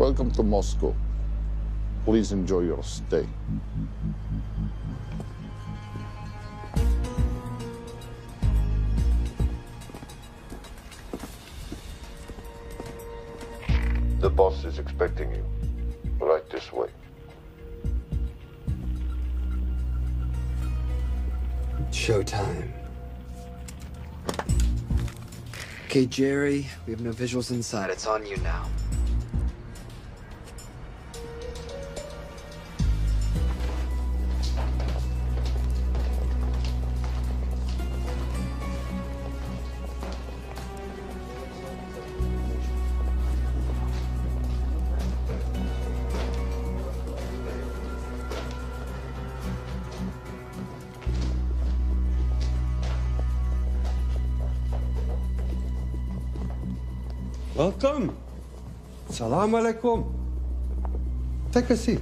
Welcome to Moscow. Please enjoy your stay. The boss is expecting you. Right this way. Showtime. Okay, Jerry, we have no visuals inside. It's on you now. Welcome. Salam alaikum. Take a seat.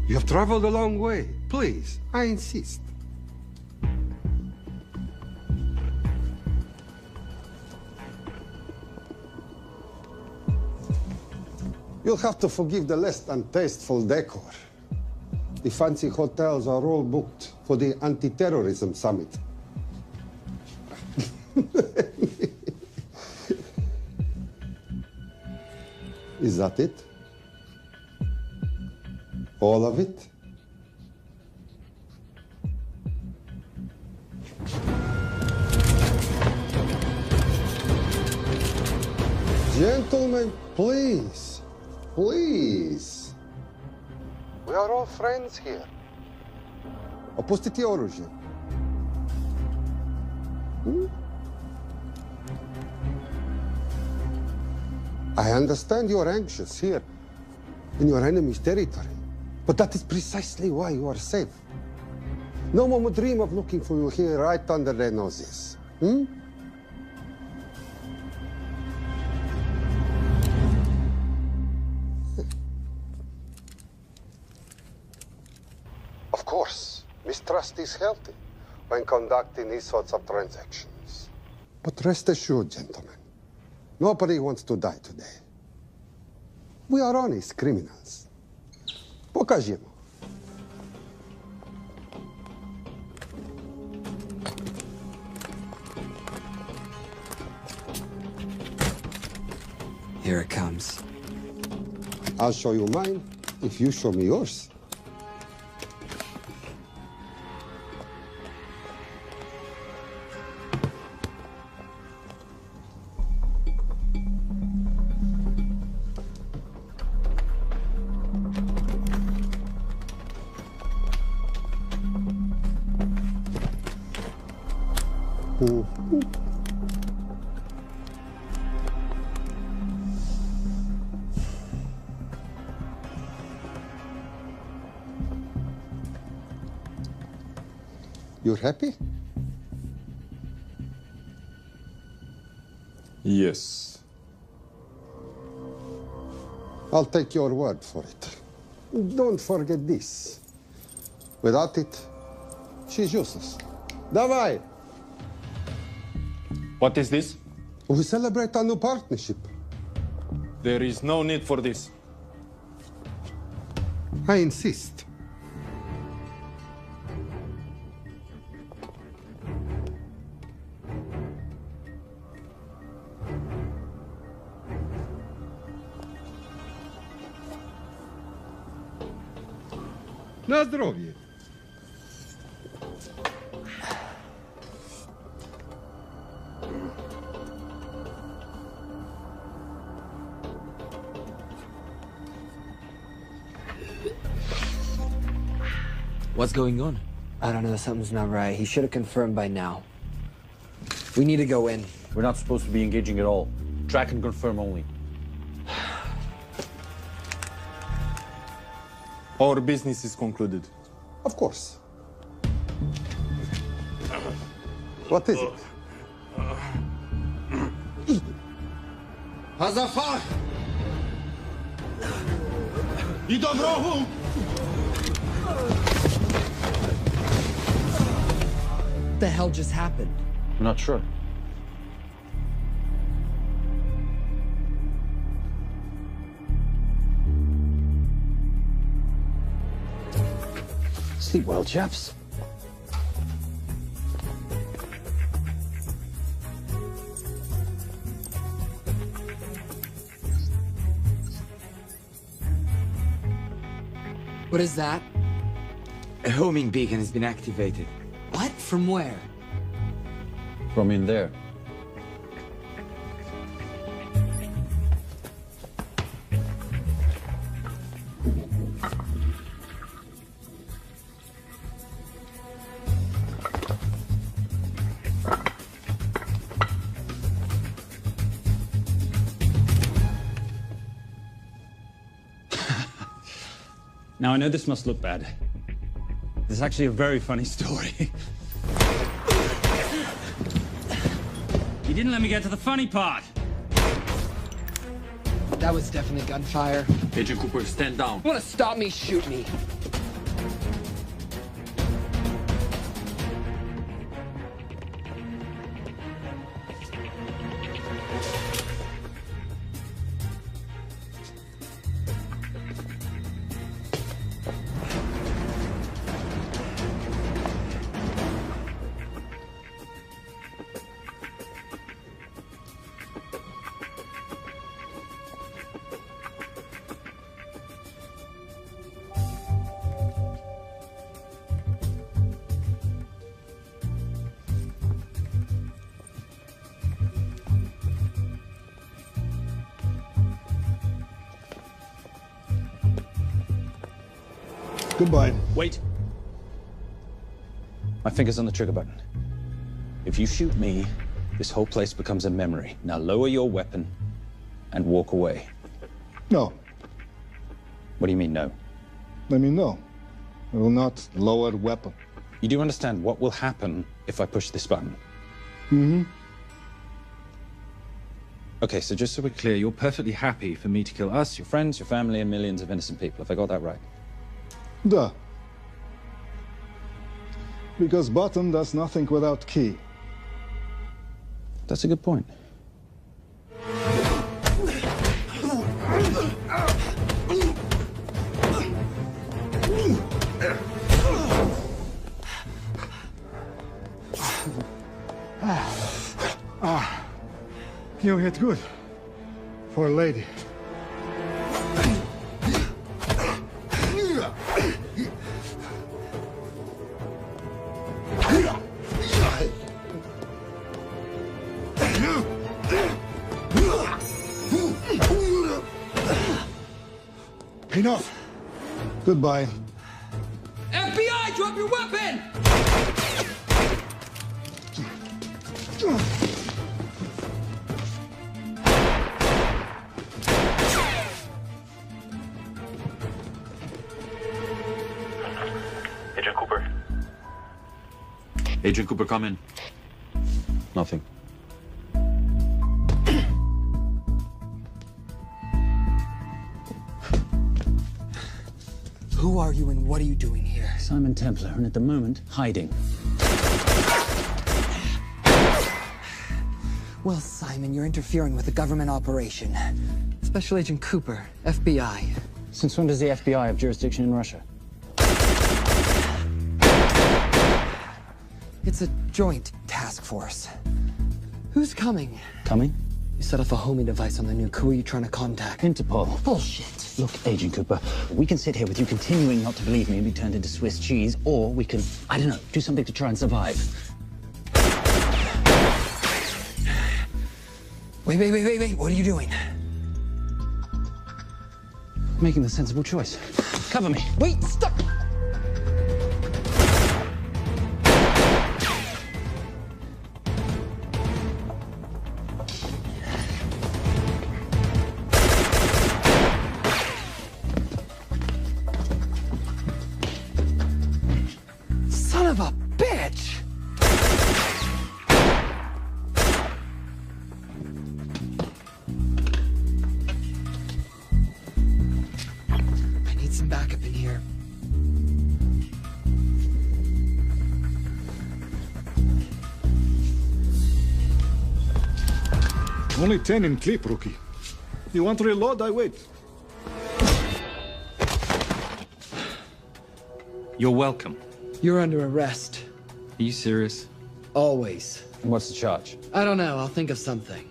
You have traveled a long way. Please, I insist. You'll have to forgive the less than tasteful decor. The fancy hotels are all booked for the anti-terrorism summit. Is that it? All of it? Gentlemen, please, please. We are all friends here. Опустите оружие. I understand you're anxious here in your enemy's territory, but that is precisely why you are safe. No one would dream of looking for you here right under their noses. Of course, mistrust is healthy when conducting these sorts of transactions. But rest assured, gentlemen, nobody wants to die today. We are honest criminals. Покажемо. Here it comes. I'll show you mine if you show me yours. You're happy? Yes. I'll take your word for it. Don't forget this. Without it, she's useless. Давай! What is this? We celebrate our new partnership. There is no need for this. I insist. На здоровье. What's going on? I don't know. Something's not right. He should have confirmed by now. We need to go in. We're not supposed to be engaging at all. Track and confirm only. Our business is concluded. Of course. What is it? Hazafar! I do wrogu! What the hell just happened? I'm not sure. Sleep well, chaps. What is that? A homing beacon has been activated. What? From where? From in there. Now, I know this must look bad. This is actually a very funny story. You didn't let me get to the funny part. That was definitely gunfire. Agent Cooper, stand down. You wanna stop me, shoot me. Goodbye. Wait. My finger's on the trigger button. If you shoot me, this whole place becomes a memory. Now lower your weapon and walk away. No. What do you mean, no? I mean, no. I will not lower weapon. You do understand what will happen if I push this button? Mm-hmm. Okay, so just so we're clear, you're perfectly happy for me to kill us, your friends, your family, and millions of innocent people. Have I got that right? Duh. Because button does nothing without key. That's a good point. You hit good. For a lady. Enough. Goodbye. FBI, drop your weapon! Agent Cooper. Agent Cooper, come in. Nothing. Who are you and what are you doing here? Simon Templar, and at the moment, hiding. Well, Simon, you're interfering with a government operation. Special Agent Cooper, FBI. Since when does the FBI have jurisdiction in Russia? It's a joint task force. Who's coming? Coming? You set off a homing device on the nuke. Who are you trying to contact? Interpol. Bullshit. Look, Agent Cooper, we can sit here with you continuing not to believe me and be turned into Swiss cheese, or we can, I don't know, do something to try and survive. Wait. What are you doing? Making the sensible choice. Cover me. Wait, stop! Son of a bitch! I need some backup in here. Only 10 in clip, rookie. You want to reload? I wait. You're welcome. You're under arrest. Are you serious? Always. And what's the charge? I don't know. I'll think of something.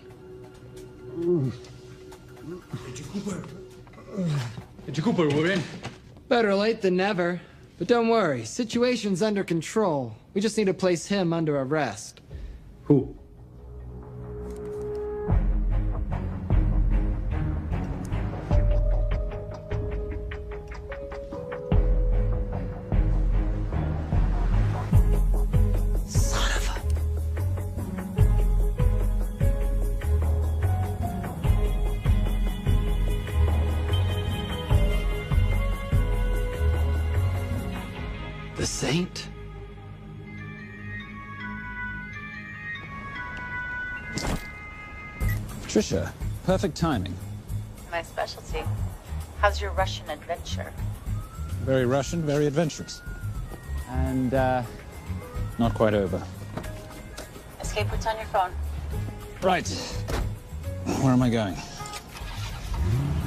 Cooper, we're in. Better late than never. But don't worry. Situation's under control. We just need to place him under arrest. Who? Son of a... The Saint? Trisha, perfect timing. My specialty. How's your Russian adventure? Very Russian, very adventurous. And, not quite over. Escape routes on your phone. Right. Where am I going?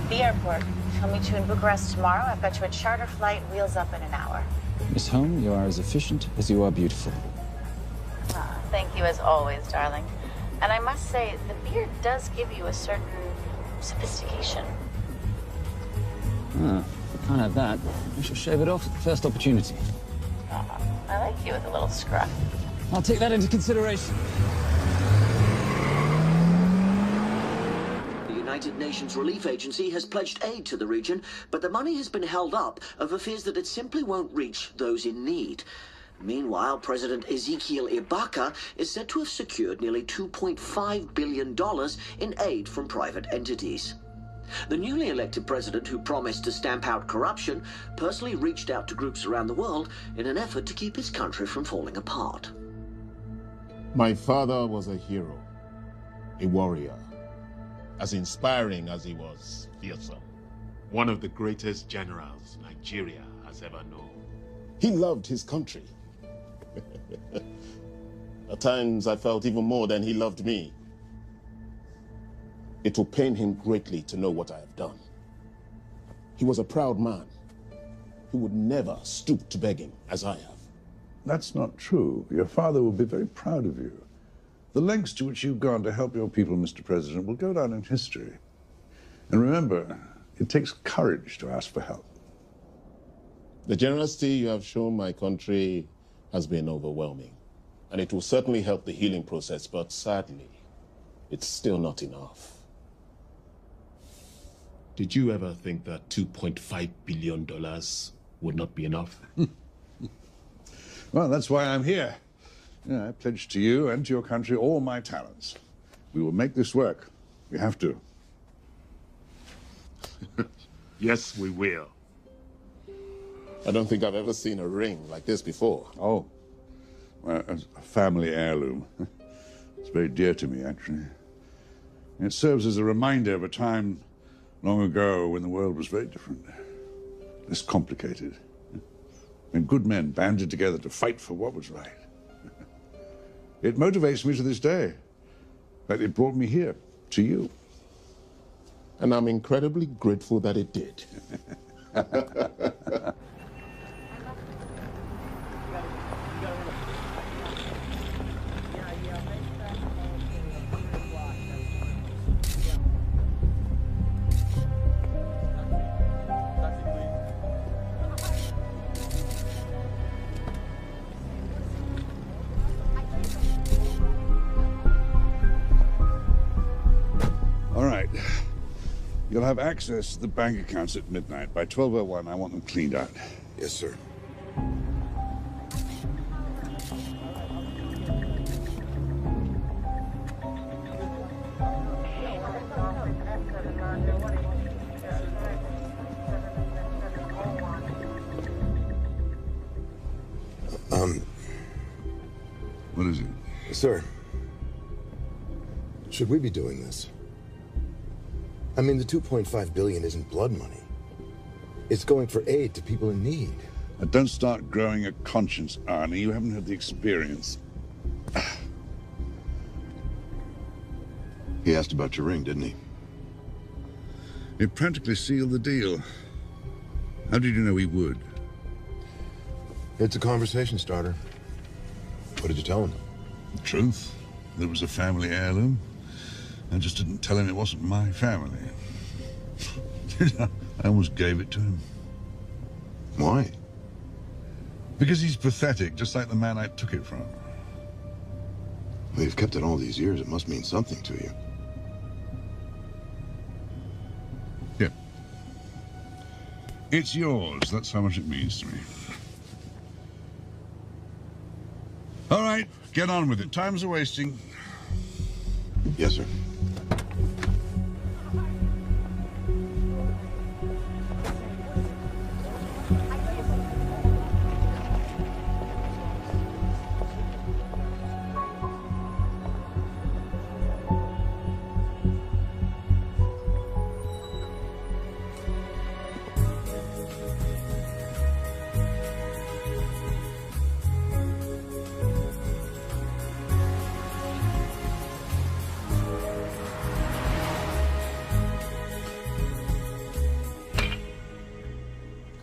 The airport. I'll meet you in Bucharest tomorrow. I've got you a charter flight, wheels up in an hour. Miss Home, you are as efficient as you are beautiful. Ah, thank you as always, darling. And I must say, the beard does give you a certain sophistication. Ah, can't have that. I shall shave it off at the first opportunity. I like you with a little scruff. I'll take that into consideration. The United Nations Relief Agency has pledged aid to the region, but the money has been held up over fears that it simply won't reach those in need. Meanwhile, President Ezekiel Ibaka is said to have secured nearly $2.5 billion in aid from private entities. The newly elected president, who promised to stamp out corruption, personally reached out to groups around the world in an effort to keep his country from falling apart. My father was a hero, a warrior, as inspiring as he was fearsome. One of the greatest generals Nigeria has ever known. He loved his country. At times I felt even more than he loved me. It will pain him greatly to know what I have done. He was a proud man who would never stoop to begging as I have. That's not true. Your father will be very proud of you. The lengths to which you've gone to help your people, Mr. President, will go down in history. And remember, it takes courage to ask for help. The generosity you have shown my country has been overwhelming, and it will certainly help the healing process, but sadly, it's still not enough. Did you ever think that $2.5 billion would not be enough? Well, that's why I'm here. I pledge to you and to your country all my talents. We will make this work. We have to. Yes, we will. I don't think I've ever seen a ring like this before. Oh, well, it's a family heirloom. It's very dear to me, actually. It serves as a reminder of a time long ago when the world was very different, less complicated, when good men banded together to fight for what was right. It motivates me to this day, but it brought me here, to you. And I'm incredibly grateful that it did. All right. You'll have access to the bank accounts at midnight. By 12:01, I want them cleaned out. Yes, sir. What is it? Sir, should we be doing this? I mean, the $2.5 billion isn't blood money. It's going for aid to people in need. Don't start growing a conscience, Arnie. You haven't had the experience. He asked about your ring, didn't he? It practically sealed the deal. How did you know he would? It's a conversation starter. What did you tell him? The truth. That it was a family heirloom. I just didn't tell him it wasn't my family. I almost gave it to him. Why? Because he's pathetic, just like the man I took it from. Well, you've kept it all these years. It must mean something to you. Yeah. It's yours. That's how much it means to me. All right, get on with it. Time's a-wasting. Yes, sir.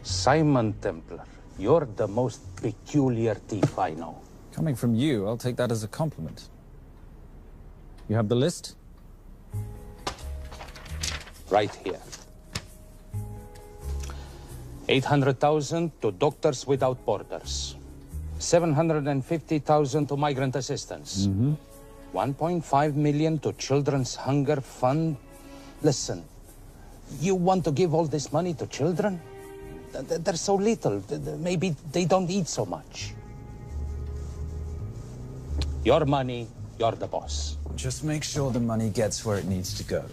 Simon Templar, you're the most peculiar thief I know. Coming from you, I'll take that as a compliment. You have the list? Right here. 800,000 to Doctors Without Borders. 750,000 to migrant assistance. 1.5 million to Children's Hunger Fund. Listen, you want to give all this money to children? They're so little. Maybe they don't eat so much. Your money, you're the boss. Just make sure the money gets where it needs to go.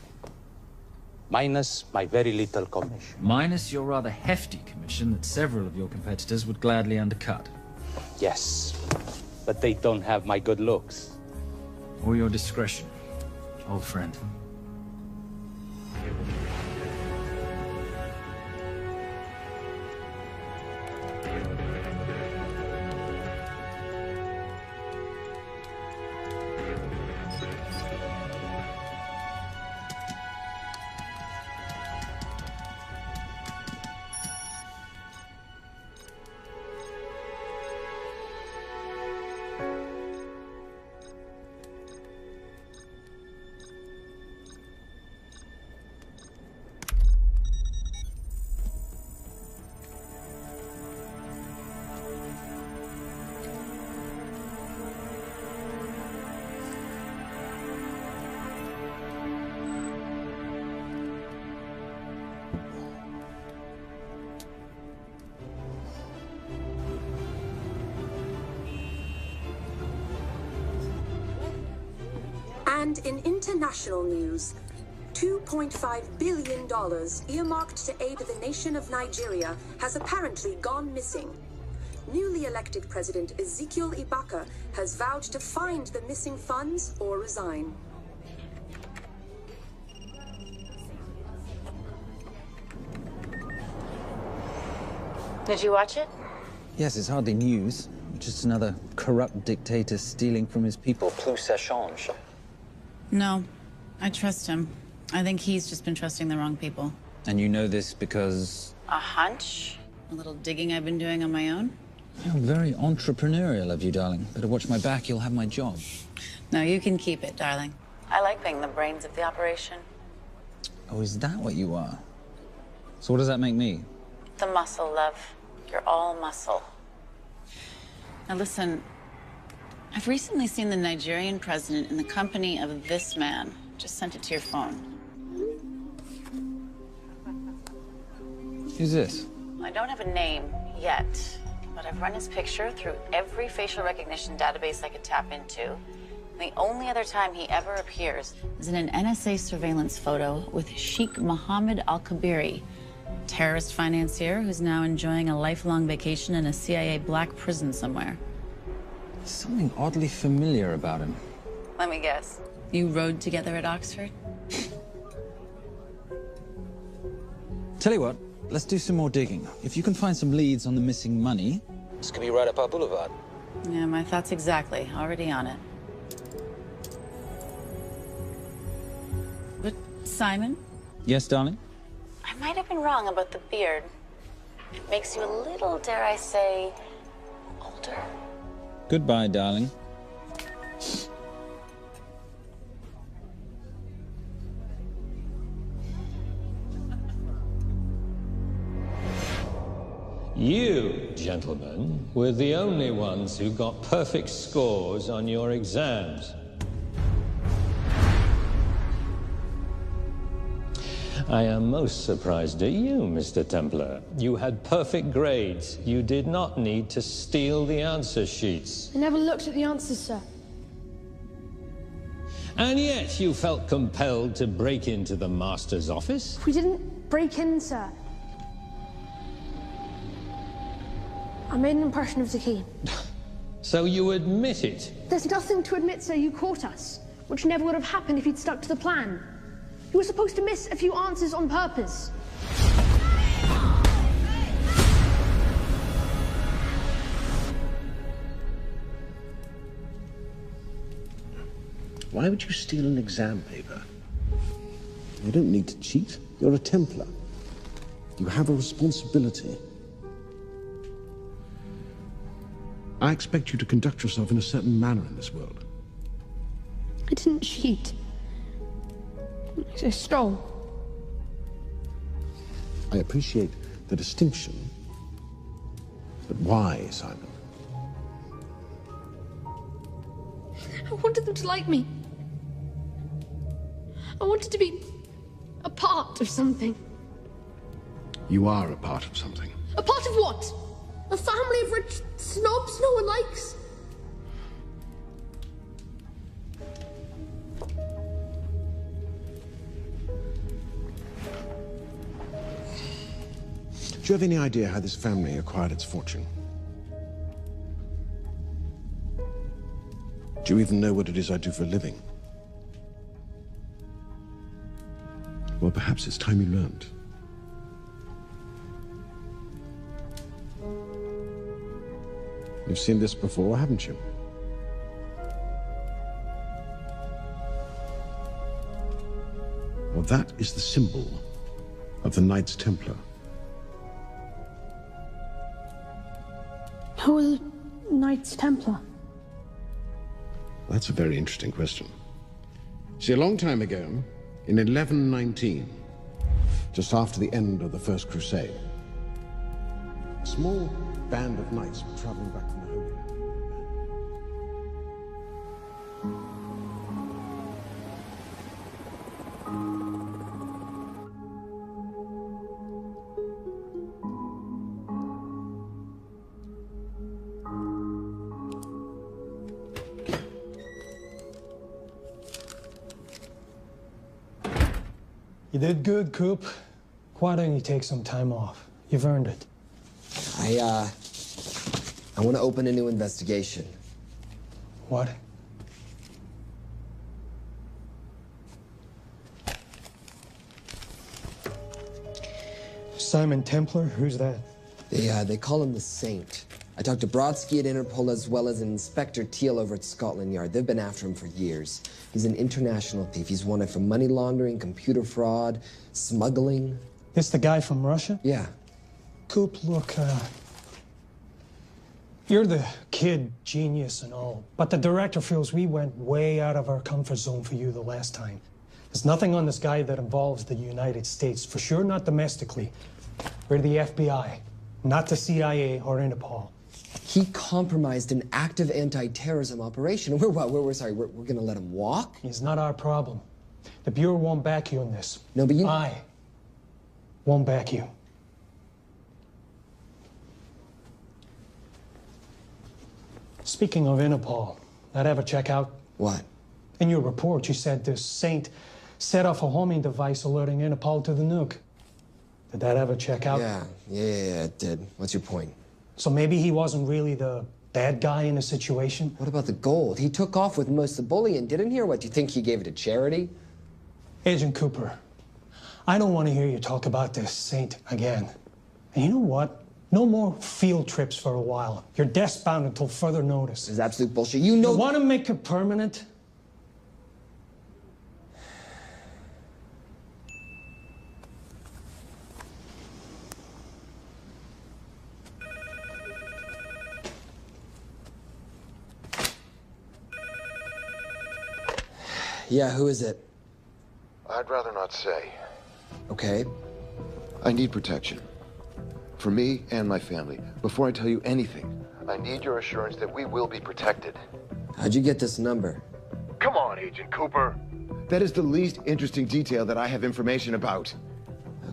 Minus my very little commission. Minus your rather hefty commission that several of your competitors would gladly undercut. Yes, but they don't have my good looks. Or your discretion, old friend. And in international news, $2.5 billion earmarked to aid the nation of Nigeria has apparently gone missing. Newly elected President Ezekiel Ibaka has vowed to find the missing funds or resign. Did you watch it? Yes, it's hardly news. Just another corrupt dictator stealing from his people. Plus ça change. No, I trust him. I think he's just been trusting the wrong people. And you know this because... A hunch? A little digging I've been doing on my own? You're very entrepreneurial of you, darling. Better watch my back, you'll have my job. No, you can keep it, darling. I like being the brains of the operation. Oh, is that what you are? So what does that make me? The muscle, love. You're all muscle. Now listen, I've recently seen the Nigerian president in the company of this man. Just sent it to your phone. Who's this? I don't have a name yet, but I've run his picture through every facial recognition database I could tap into. And the only other time he ever appears is in an NSA surveillance photo with Sheikh Mohammed Al-Kabiri, terrorist financier who's now enjoying a lifelong vacation in a CIA black prison somewhere. There's something oddly familiar about him. Let me guess. You rode together at Oxford? Tell you what, let's do some more digging. If you can find some leads on the missing money, this could be right up our boulevard. Yeah, my thoughts exactly. Already on it. But, Simon? Yes, darling? I might have been wrong about the beard. It makes you a little, dare I say, older. Goodbye, darling. You, gentlemen, were the only ones who got perfect scores on your exams. I am most surprised at you, Mr. Templar. You had perfect grades. You did not need to steal the answer sheets. I never looked at the answers, sir. And yet you felt compelled to break into the master's office? We didn't break in, sir. I made an impression of the key. So you admit it? There's nothing to admit, sir. You caught us, which never would have happened if you'd stuck to the plan. You were supposed to miss a few answers on purpose. Why would you steal an exam paper? You don't need to cheat. You're a Templar. You have a responsibility. I expect you to conduct yourself in a certain manner in this world. I didn't cheat. I stole. I appreciate the distinction. But why, Simon? I wanted them to like me. I wanted to be a part of something. You are a part of something. A part of what? A family of rich snobs no one likes? Do you have any idea how this family acquired its fortune? Do you even know what it is I do for a living? Well, perhaps it's time you learned. You've seen this before, haven't you? Well, that is the symbol of the Knights Templar. Who are the Knights Templar? That's a very interesting question. See, a long time ago, in 1119, just after the end of the First Crusade, a small band of knights were traveling back from the Holy Land. You did good, Coop. Why don't you take some time off? You've earned it. I want to open a new investigation. What? Simon Templar? Who's that? They call him the Saint. I talked to Brodsky at Interpol as well as Inspector Teal over at Scotland Yard. They've been after him for years. He's an international thief. He's wanted for money laundering, computer fraud, smuggling. This the guy from Russia? Yeah. Coop, look, you're the kid genius and all, but the director feels we went way out of our comfort zone for you the last time. There's nothing on this guy that involves the United States, for sure not domestically. We're the FBI, not the CIA or Interpol. He compromised an active anti-terrorism operation. We're gonna let him walk? He's not our problem. The Bureau won't back you in this. No, but you... I won't back you. Speaking of Interpol, that ever check out? What? In your report, you said this Saint set off a homing device alerting Interpol to the nuke. Did that ever check out? Yeah, it did. What's your point? So maybe he wasn't really the bad guy in the situation? What about the gold? He took off with most of the bullion, didn't he? Or what, do you think he gave it to charity? Agent Cooper, I don't want to hear you talk about this Saint again. And you know what? No more field trips for a while. You're desk-bound until further notice. It's absolute bullshit. You know... You want to make it permanent? Yeah, who is it? I'd rather not say. Okay. I need protection. For me and my family. Before I tell you anything, I need your assurance that we will be protected. How'd you get this number? Come on, Agent Cooper. That is the least interesting detail that I have information about.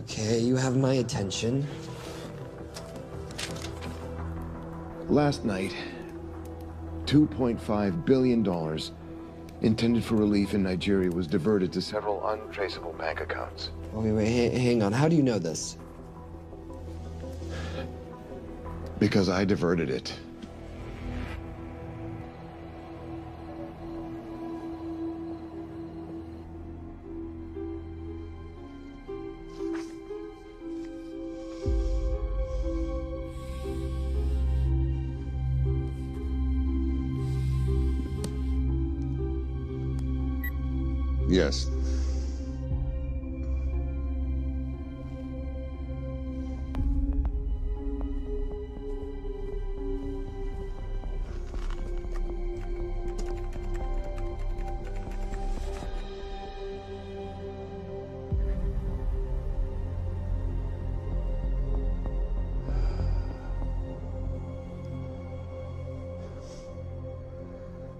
Okay, you have my attention. Last night, $2.5 billion intended for relief in Nigeria was diverted to several untraceable bank accounts. Wait, hang on. How do you know this? Because I diverted it. Yes.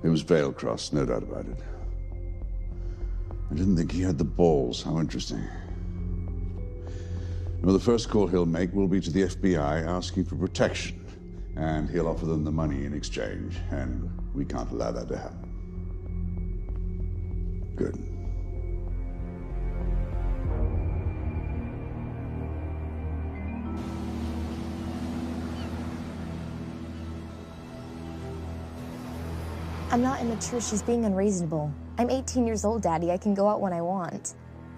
It was Veilcross, no doubt about it. I didn't think he had the balls. How interesting. Well, the first call he'll make will be to the FBI asking for protection. And he'll offer them the money in exchange. And we can't allow that to happen. Good. I'm not immature. She's being unreasonable. I'm 18 years old, Daddy. I can go out when I want.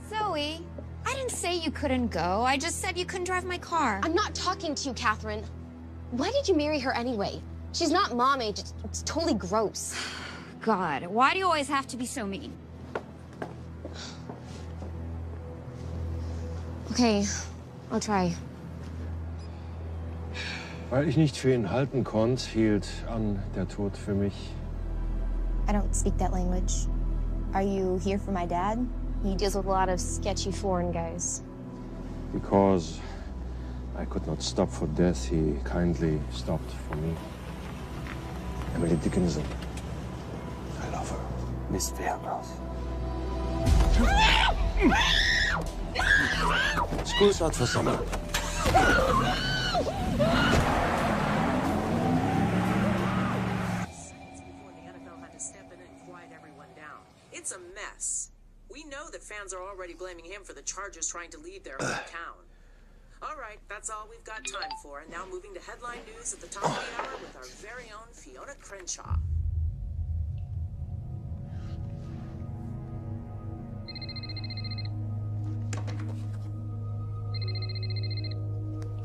Zoe, I didn't say you couldn't go. I just said you couldn't drive my car. I'm not talking to you, Catherine. Why did you marry her anyway? She's not mom age. It's totally gross. God, why do you always have to be so mean? Okay, I'll try. Weil ich nicht für ihn halten konnte, hielt an der Tod für mich. I don't speak that language. Are you here for my dad? He deals with a lot of sketchy foreign guys. Because I could not stop for death, he kindly stopped for me. Emily Dickinson. I love her. Miss Veilcross. School's out for summer. It's a mess. We know that fans are already blaming him for the Chargers trying to leave their hometown. All right, that's all we've got time for. And now moving to headline news at the top of the hour with our very own Fiona Crenshaw.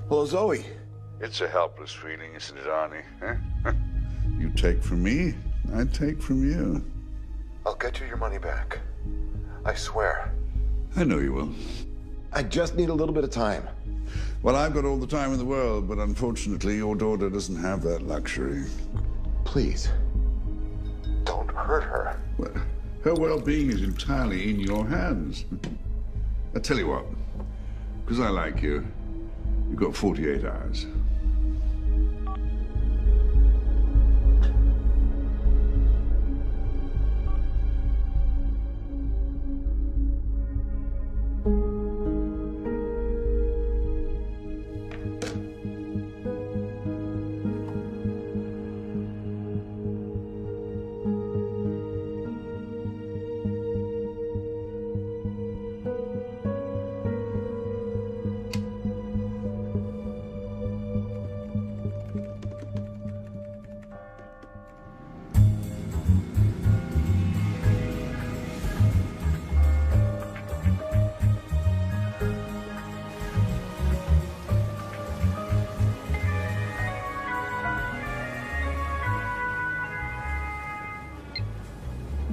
Hello, Zoe. It's a helpless feeling, isn't it, Arnie? Huh? You take from me, I take from you. I'll get you your money back. I swear. I know you will. I just need a little bit of time. Well, I've got all the time in the world, but unfortunately, your daughter doesn't have that luxury. Please, don't hurt her. Well, her well-being is entirely in your hands. I tell you what, because I like you, you've got 48 hours.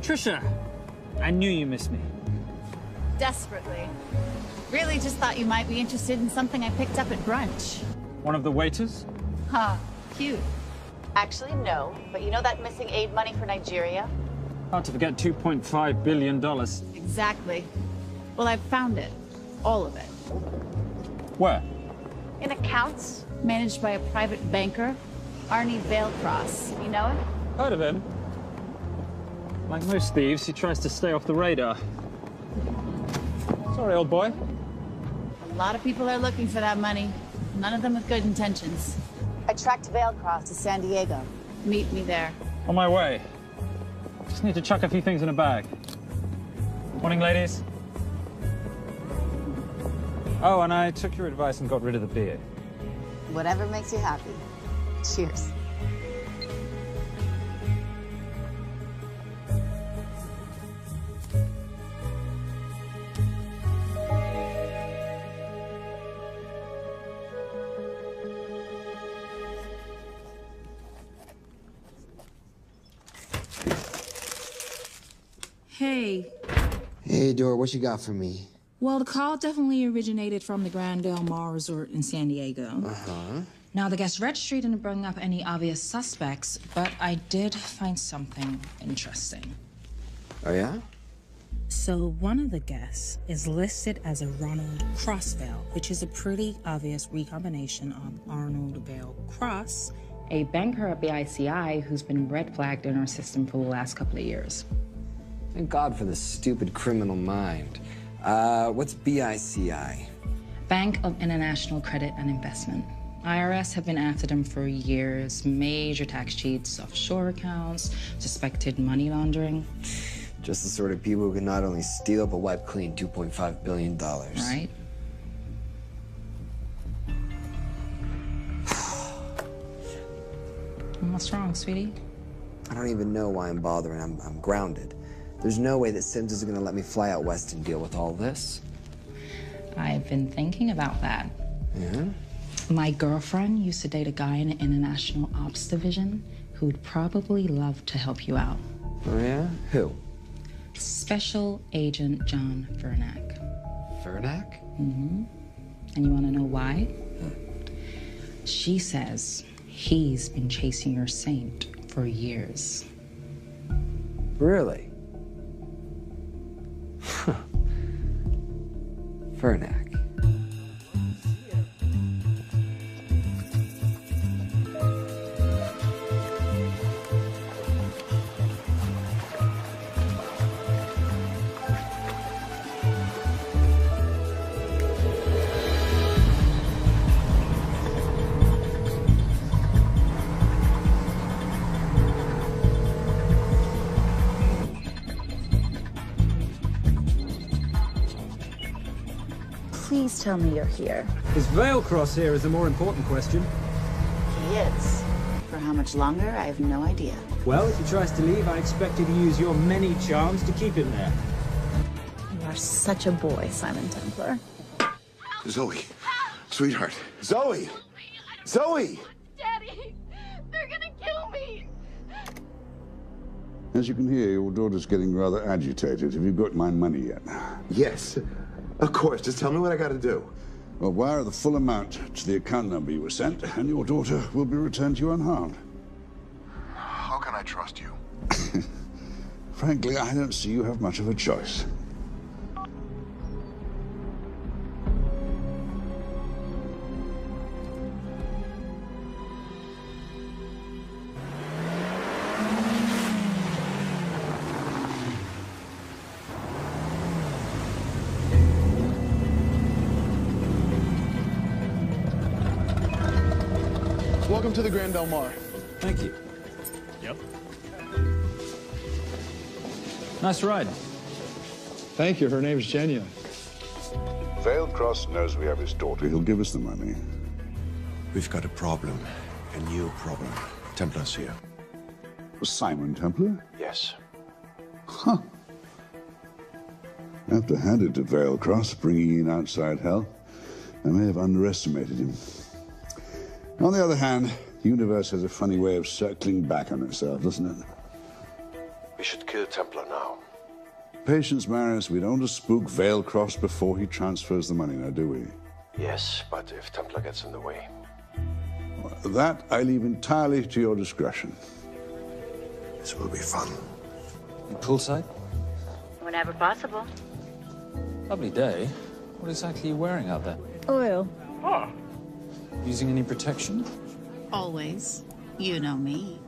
Trisha, I knew you missed me. Desperately. Really just thought you might be interested in something I picked up at brunch. One of the waiters? Huh, cute. Actually, no. But you know that missing aid money for Nigeria? Hard to forget $2.5 billion. Exactly. Well, I've found it. All of it. Where? In accounts managed by a private banker, Arnie Vailcross. You know him? Heard of him. Like most thieves, he tries to stay off the radar. Sorry, old boy. A lot of people are looking for that money. None of them with good intentions. I tracked Vailcross to San Diego. Meet me there. On my way. Just need to chuck a few things in a bag. Morning, ladies. Oh, and I took your advice and got rid of the beer. Whatever makes you happy. Cheers. Hey. Hey, Dora, what you got for me? Well, the call definitely originated from the Grand Del Mar Resort in San Diego. Uh-huh. Now, the guest registry didn't bring up any obvious suspects, but I did find something interesting. Oh, yeah? So one of the guests is listed as a Ronald Crossvale, which is a pretty obvious recombination of Arnold Vale Cross, a banker at BICI who's been red flagged in our system for the last couple of years. Thank God for this stupid criminal mind. What's BICI? Bank of International Credit and Investment. IRS have been after them for years. Major tax cheats, offshore accounts, suspected money laundering. Just the sort of people who can not only steal but wipe clean $2.5 billion. Right? What's wrong, sweetie? I don't even know why I'm bothering. I'm grounded. There's no way that Sims is gonna let me fly out west and deal with all this. I've been thinking about that. Yeah? My girlfriend used to date a guy in the International Ops Division who'd probably love to help you out. Oh, yeah? Who? Special Agent John Vernack. Vernack? Mm-hmm. And you want to know why? She says he's been chasing your saint for years. Really? Vernack. Please tell me you're here. Is Vailcross here is the more important question. He is. For how much longer, I have no idea. Well, if he tries to leave, I expect you to use your many charms to keep him there. You are such a boy, Simon Templar. Zoe. Sweetheart. Zoe! Zoe! Daddy! They're gonna kill me! As you can hear, your daughter's getting rather agitated. Have you got my money yet? Yes. Of course. Just tell me what I gotta do. Well, wire the full amount to the account number you were sent, and your daughter will be returned to you unharmed. How can I trust you? Frankly, I don't see you have much of a choice. Welcome to the Grand Del Mar. Thank you. Yep. Nice ride. Thank you. Her name's Genya. Vailcross knows we have his daughter. He'll give us the money. We've got a problem. A new problem. Templar's here. Simon Templar? Yes. Huh. I have to hand it to Vailcross, bringing in outside help. I may have underestimated him. On the other hand, the universe has a funny way of circling back on itself, doesn't it? We should kill Templar now. Patience, Marius. We don't want to spook Vailcross before he transfers the money, now, do we? Yes, but if Templar gets in the way. That I leave entirely to your discretion. This will be fun. Poolside? Whenever possible. Lovely day. What exactly are you wearing out there? Oil. Using any protection? Always. You know me.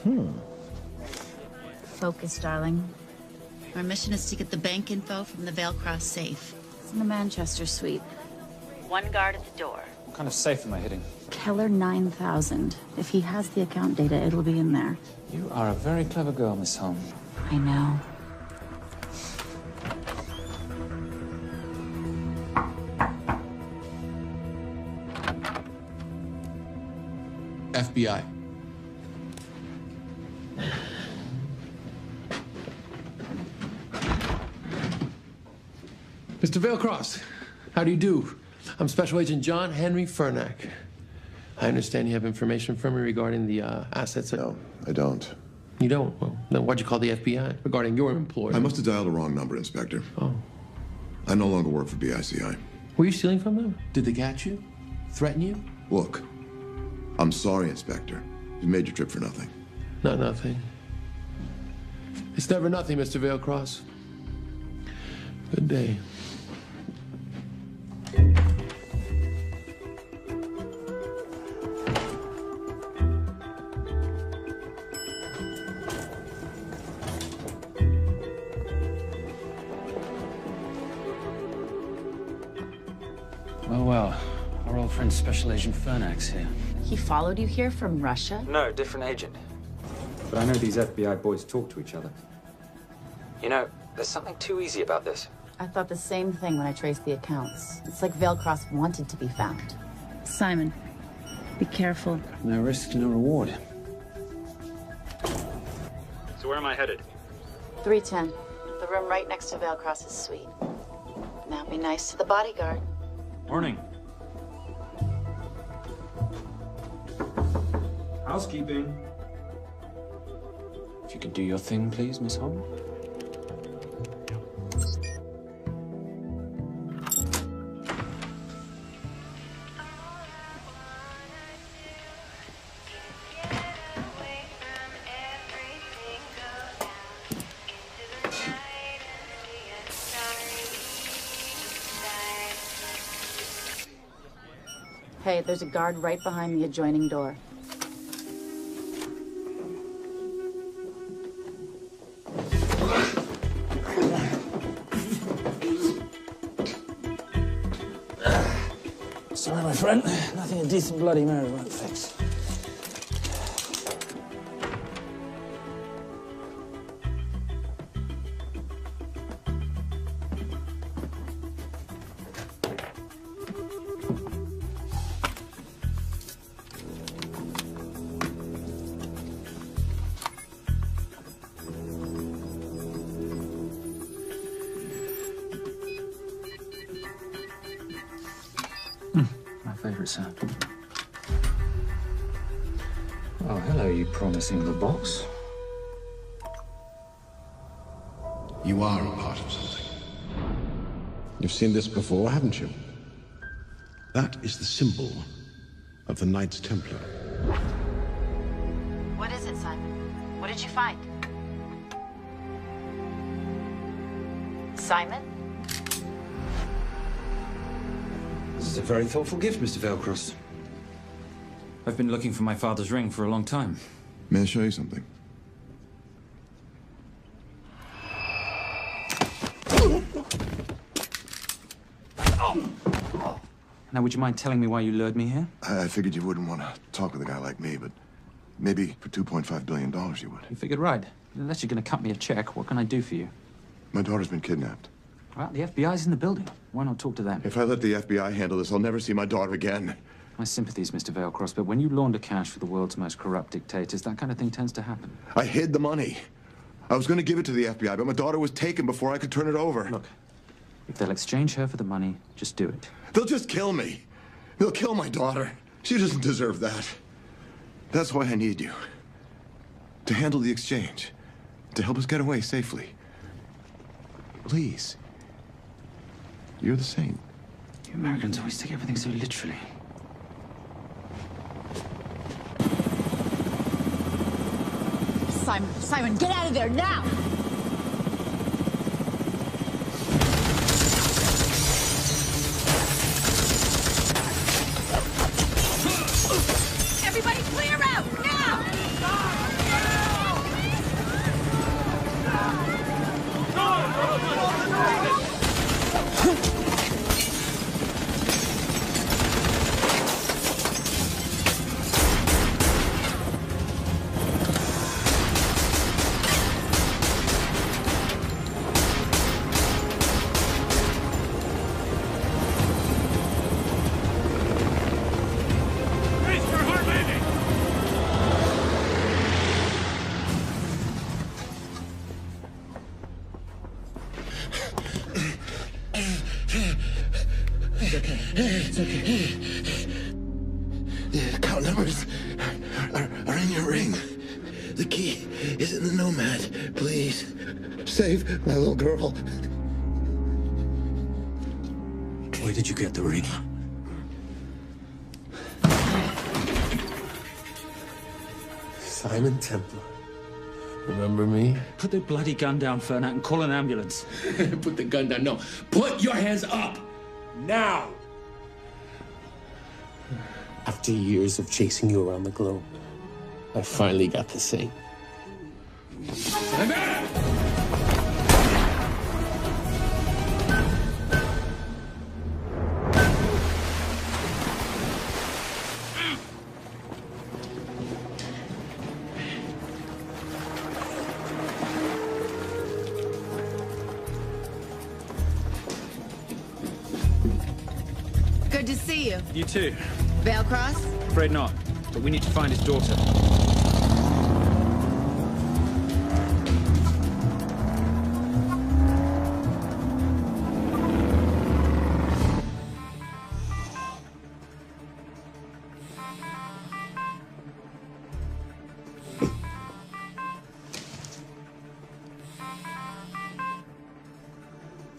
Hmm. Focus, darling. Our mission is to get the bank info from the Vale Cross safe. It's in the Manchester suite. One guard at the door. What kind of safe am I hitting? Keller 9000. If he has the account data, it'll be in there. You are a very clever girl, Miss Holm. I know. FBI. Mr. Vailcross, how do you do? I'm Special Agent John Henry Furnack. I understand you have information from me regarding the assets. No, I don't. You don't? Well, then why'd you call the FBI regarding your employer? I must have dialed the wrong number, Inspector. Oh. I no longer work for BICI. Were you stealing from them? Did they catch you? Threaten you? Look, I'm sorry, Inspector. You made your trip for nothing. Not nothing. It's never nothing, Mr. Vailcross. Good day. Well, our old friend Special Agent Furnack's here. He followed you here from Russia? No, different agent. But I know these FBI boys talk to each other. You know, there's something too easy about this. I thought the same thing when I traced the accounts. It's like Vailcross wanted to be found. Simon, be careful. No risk, no reward. So where am I headed? 310. The room right next to Vailcross's suite. Now be nice to the bodyguard. Morning. Housekeeping. If you could do your thing, please, Miss Holm. Hey, there's a guard right behind the adjoining door. Sorry, my friend. Nothing a decent Bloody Mary won't fix. Favorite sound. Oh, hello, you promising the box. You are a part of something. You've seen this before, haven't you? That is the symbol of the Knights Templar. What is it, Simon? What did you find? Simon? This is a very thoughtful gift, Mr. Vailcross. I've been looking for my father's ring for a long time. May I show you something? Now, would you mind telling me why you lured me here? I figured you wouldn't want to talk with a guy like me, but maybe for $2.5 billion you would. You figured right. Unless you're going to cut me a check, what can I do for you? My daughter's been kidnapped. Well, the FBI's in the building. Why not talk to them? If I let the FBI handle this, I'll never see my daughter again. My sympathies, Mr. Vailcross, but when you launder cash for the world's most corrupt dictators, that kind of thing tends to happen. I hid the money. I was going to give it to the FBI, but my daughter was taken before I could turn it over. Look, if they'll exchange her for the money, just do it. They'll just kill me. They'll kill my daughter. She doesn't deserve that. That's why I need you. To handle the exchange. To help us get away safely. Please. You're the saint. You Americans always take everything so literally. Simon. Simon, get out of there now! Everybody clear out, now! It's okay. The account numbers are in your ring. The key is in the Nomad. Please, save my little girl. Where did you get the ring? Simon Templar. Remember me? Put the bloody gun down, Fernak, and call an ambulance. Put the gun down. No. Put your hands up. Now. After years of chasing you around the globe, I finally got to say. Good to see you. You too. Veil Cross? Afraid not, but we need to find his daughter.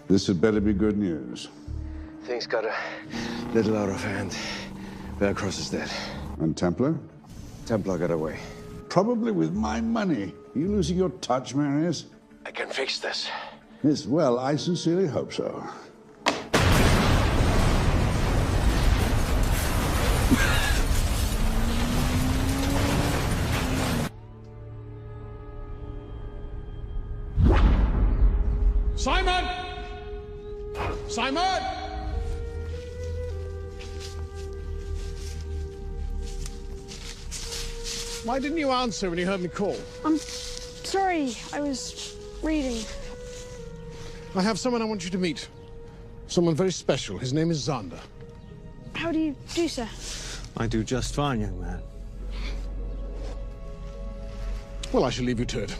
This had better be good news. Things got a little out of hand. Bearcross is dead. And Templar? Templar got away. Probably with my money. Are you losing your touch, Marius? I can fix this. Yes, well, I sincerely hope so. Simon! Simon! Why didn't you answer when you heard me call? I'm sorry, I was reading. I have someone I want you to meet. Someone very special. His name is Xander. How do you do, sir? I do just fine, young man. Well, I shall leave you to it.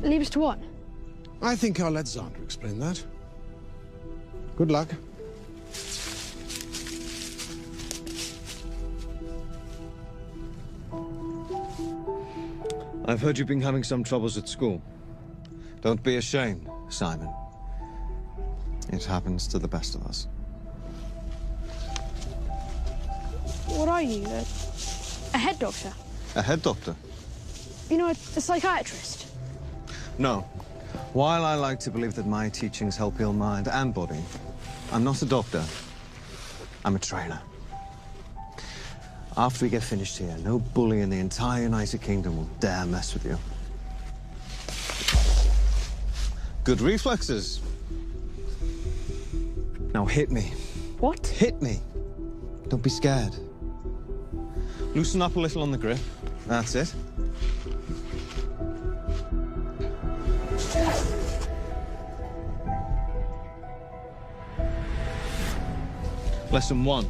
Leave us to what? I think I'll let Xander explain that. Good luck. I've heard you've been having some troubles at school. Don't be ashamed, Simon. It happens to the best of us. What are you, a head doctor? A head doctor? You know, a psychiatrist? No. While I like to believe that my teachings help heal mind and body, I'm not a doctor. I'm a trainer. After we get finished here, no bully in the entire United Kingdom will dare mess with you. Good reflexes. Now hit me. What? Hit me. Don't be scared. Loosen up a little on the grip. That's it. Lesson 1.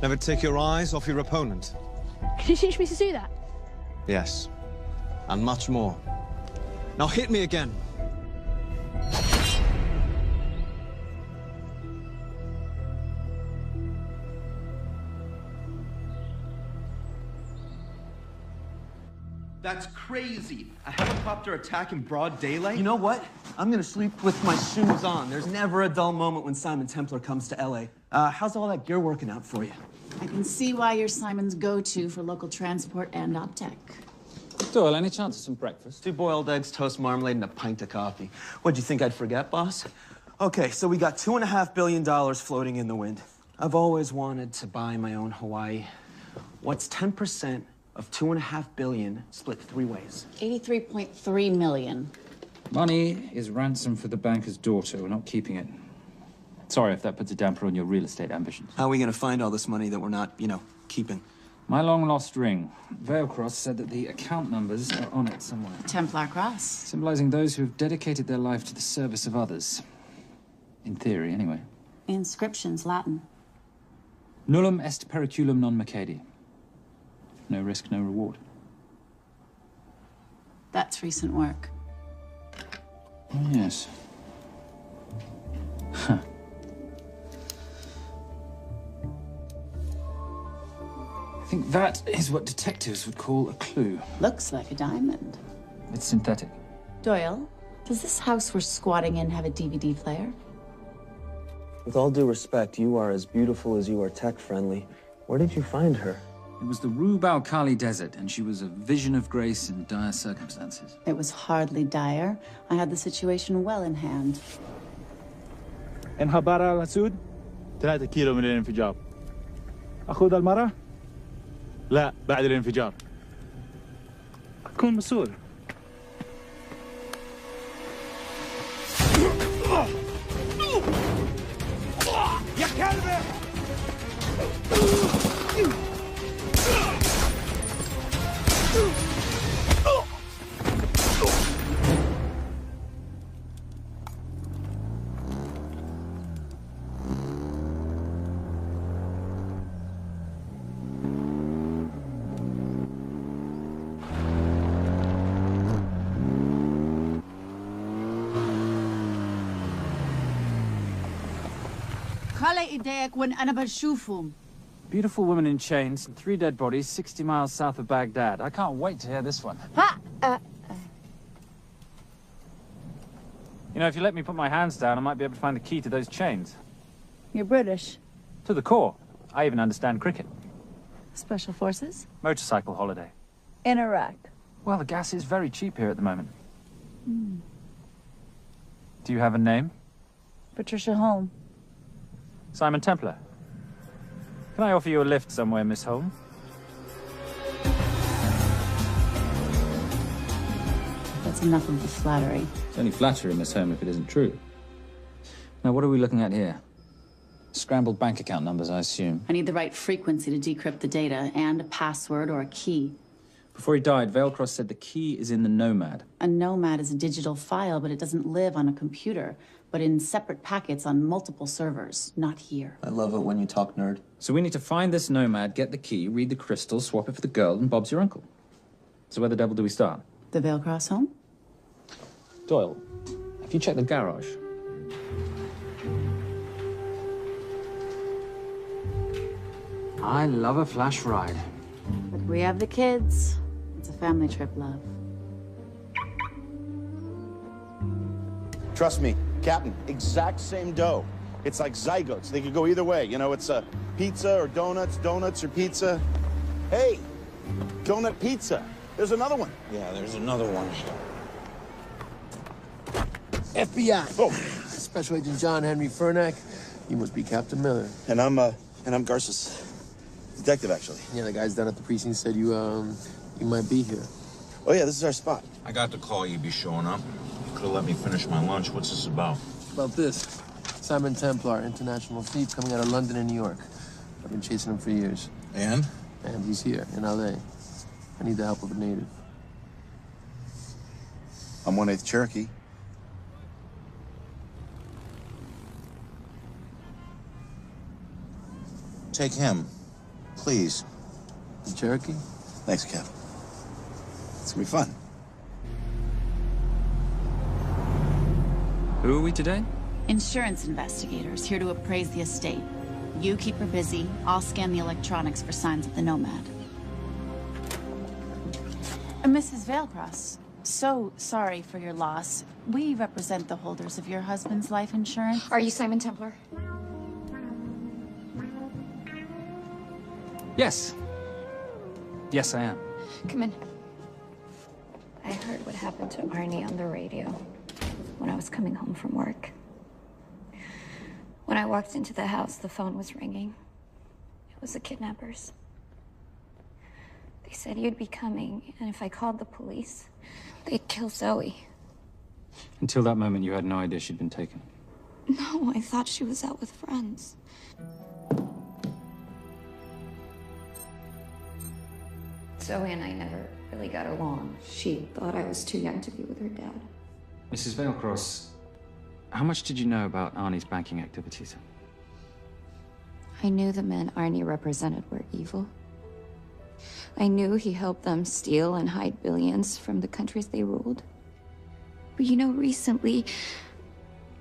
Never take your eyes off your opponent. Can you teach me to do that? Yes. And much more. Now hit me again. That's crazy. A helicopter attack in broad daylight? You know what? I'm gonna sleep with my shoes on. There's never a dull moment when Simon Templar comes to LA. How's all that gear working out for you? I can see why you're Simon's go-to for local transport and OpTech. Doyle, any chance of some breakfast? 2 boiled eggs, toast, marmalade, and a pint of coffee. What'd you think I'd forget, boss? Okay, so we got $2.5 billion floating in the wind. I've always wanted to buy my own Hawaii. What's 10% of $2.5 billion split 3 ways? 83.3 million. Money is ransom for the banker's daughter. We're not keeping it. Sorry if that puts a damper on your real estate ambitions. How are we gonna find all this money that we're not, keeping? My long-lost ring. Veilcross said that the account numbers are on it somewhere. Templar cross. Symbolizing those who have dedicated their life to the service of others. In theory, anyway. Inscription's Latin. Nullum est periculum non mercedi. No risk, no reward. That's recent work. Oh, yes. Huh. I think that is what detectives would call a clue. Looks like a diamond. It's synthetic. Doyle, does this house we're squatting in have a DVD player? With all due respect, you are as beautiful as you are tech-friendly. Where did you find her? It was the Rub al-Khali Desert, and she was a vision of grace in dire circumstances. It was hardly dire. I had the situation well in hand. انخبار على السود 3 كيلو من الانفجار. أخذ المرة؟ لا بعد الانفجار. كن مسؤول. يا كلب! Beautiful woman in chains and 3 dead bodies 60 miles south of Baghdad. I can't wait to hear this one. You know, if you let me put my hands down, I might be able to find the key to those chains. You're British. To the core. I even understand cricket. Special forces? Motorcycle holiday. In Iraq. Well, the gas is very cheap here at the moment. Do you have a name? Patricia Holm. Simon Templar. Can I offer you a lift somewhere, Miss Holm? That's enough of the flattery. It's only flattery, Miss Holm, if it isn't true. Now, what are we looking at here? Scrambled bank account numbers, I assume. I need the right frequency to decrypt the data and a password or a key. Before he died, Veilcross said the key is in the Nomad. A Nomad is a digital file, but it doesn't live on a computer, but in separate packets on multiple servers, not here. I love it when you talk nerd. So we need to find this Nomad, get the key, read the crystal, swap it for the girl, and Bob's your uncle. So where the devil do we start? The Veilcross home? Doyle, have you checked the garage? I love a flash ride. But we have the kids. It's a family trip, love. Trust me, Captain, exact same dough. It's like zygotes. They could go either way. You know, it's a pizza or donuts, donuts or pizza. Hey, donut pizza. There's another one. Yeah, there's another one. FBI. Oh. Special Agent John Henry Furnack. You must be Captain Miller. And I'm Garces. Detective, actually. Yeah, the guys down at the precinct said you might be here. Oh, yeah, this is our spot. I got the call you'd be showing up. You could have let me finish my lunch. What's this about? About this. Simon Templar, international thief coming out of London and New York. I've been chasing him for years. And? And he's here, in L.A. I need the help of a native. I'm 1/8 Cherokee. Take him, please. The Cherokee? Thanks, Cap. It's gonna be fun. Who are we today? Insurance investigators here to appraise the estate. You keep her busy. I'll scan the electronics for signs of the Nomad. Mrs. Veilcross, so sorry for your loss. We represent the holders of your husband's life insurance. Are you Simon Templar? Yes. Yes, I am. Come in. I heard what happened to Arnie on the radio when I was coming home from work. When I walked into the house, the phone was ringing. It was the kidnappers. They said you'd be coming, and if I called the police, they'd kill Zoe. Until that moment, you had no idea she'd been taken. No, I thought she was out with friends. Zoe and I never really got along. She thought I was too young to be with her dad. Mrs. Vailcross, how much did you know about Arnie's banking activities? I knew the men Arnie represented were evil. I knew he helped them steal and hide billions from the countries they ruled. But you know, recently,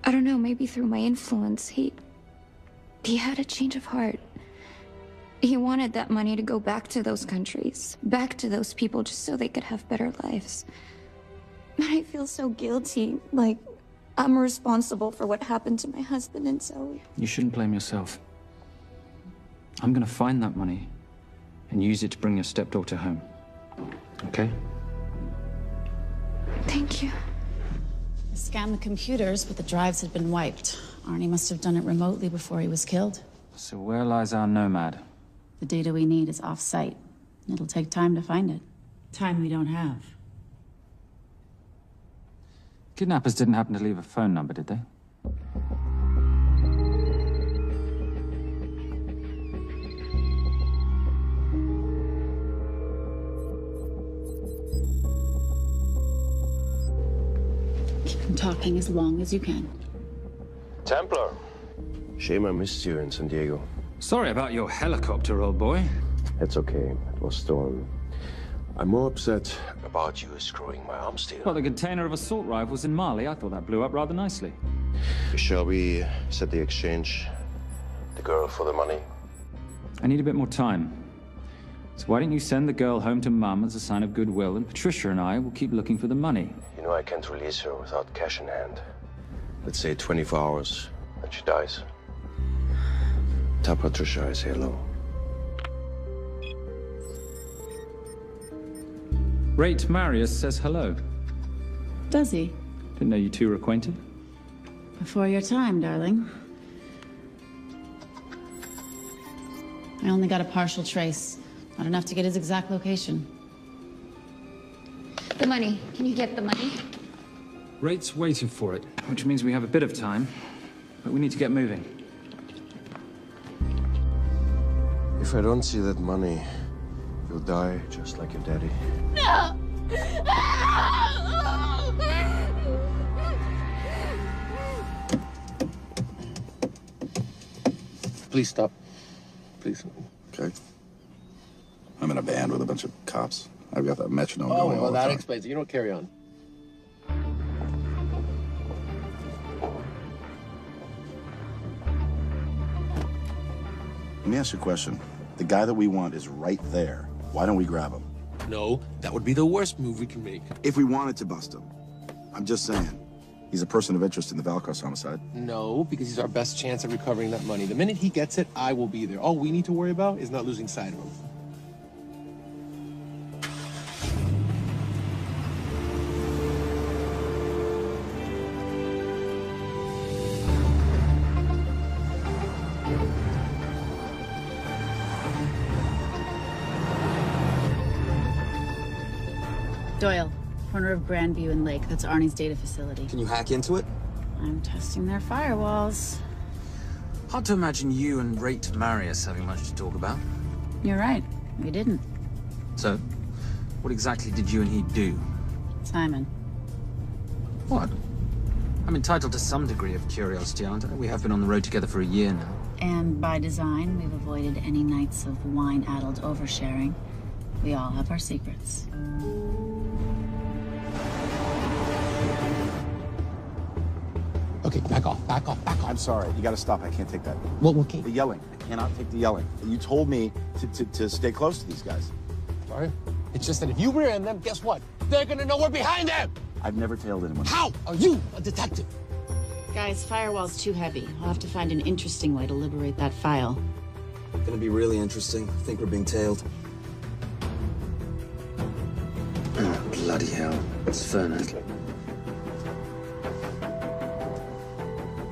I don't know, maybe through my influence, he had a change of heart. He wanted that money to go back to those countries, back to those people, just so they could have better lives. But I feel so guilty, like I'm responsible for what happened to my husband and Zoe. You shouldn't blame yourself. I'm gonna find that money and use it to bring your stepdaughter home. Okay? Thank you. I scanned the computers, but the drives had been wiped. Arnie must have done it remotely before he was killed. So where lies our nomad? The data we need is off-site. It'll take time to find it. Time we don't have. Kidnappers didn't happen to leave a phone number, did they? Keep them talking as long as you can. Templar. Shame I missed you in San Diego. Sorry about your helicopter, old boy. It's okay. It was stolen. I'm more upset about you screwing my arms deal. Well, the container of assault rifles in Mali, I thought that blew up rather nicely. Shall we set the exchange? The girl for the money? I need a bit more time. So why don't you send the girl home to Mum as a sign of goodwill, and Patricia and I will keep looking for the money. You know I can't release her without cash in hand. Let's say 24 hours, and she dies. Tell Patricia I say hello. Rate Marius says hello. Does he? Didn't know you two were acquainted. Before your time, darling. I only got a partial trace. Not enough to get his exact location. The money. Can you get the money? Rate's waiting for it, which means we have a bit of time, but we need to get moving. If I don't see that money, you'll die just like your daddy. No! Please stop. Please. Okay. I'm in a band with a bunch of cops. I've got that metronome Oh, going all well, the that time. explains it. You don't carry on. Let me ask you a question. The guy that we want is right there. Why don't we grab him? No, that would be the worst move we can make. If we wanted to bust him. I'm just saying. He's a person of interest in the Valcross homicide. No, because he's our best chance at recovering that money. The minute he gets it, I will be there. All we need to worry about is not losing sight of him. Doyle, corner of Grandview and Lake. That's Arnie's data facility. Can you hack into it? I'm testing their firewalls. Hard to imagine you and Rate Marius having much to talk about. You're right. We didn't. So, what exactly did you and he do? Simon. What? I'm entitled to some degree of curiosity, aren't I? We have been on the road together for a year now. And by design, we've avoided any nights of wine-addled oversharing. We all have our secrets. Okay, back off, back off, back off. I'm sorry. You gotta stop. I can't take that. Well, okay. The yelling. I cannot take the yelling. You told me to stay close to these guys. Sorry? It's just that if you rear end them, guess what? They're gonna know we're behind them! I've never tailed anyone. How are you a detective? Guys, firewall's too heavy. I'll have to find an interesting way to liberate that file. Gonna be really interesting. I think we're being tailed. The Bloody hell. It's Fernet.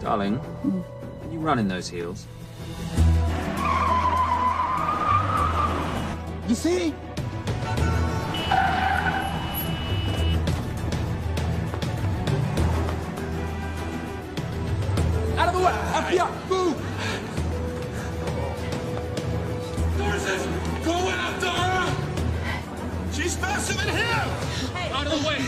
Darling, can you run in those heels? You see? Out of the way! FBI! Move! Go after her! She's faster than him! Out of the way!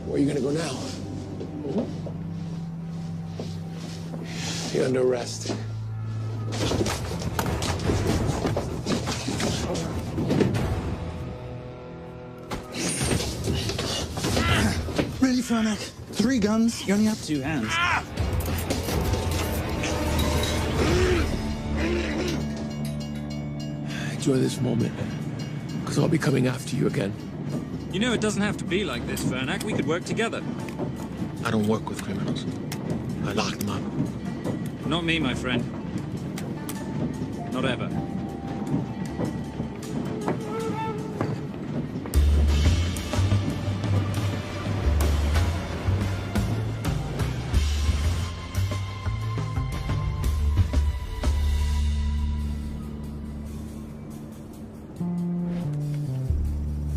Where are you gonna go now? You're under arrest. Really, Fernac? 3 guns? You only have 2 hands. Enjoy this moment, because I'll be coming after you again. You know, it doesn't have to be like this, Fernac. We could work together. I don't work with criminals. I lock them up. Not me, my friend. Not ever.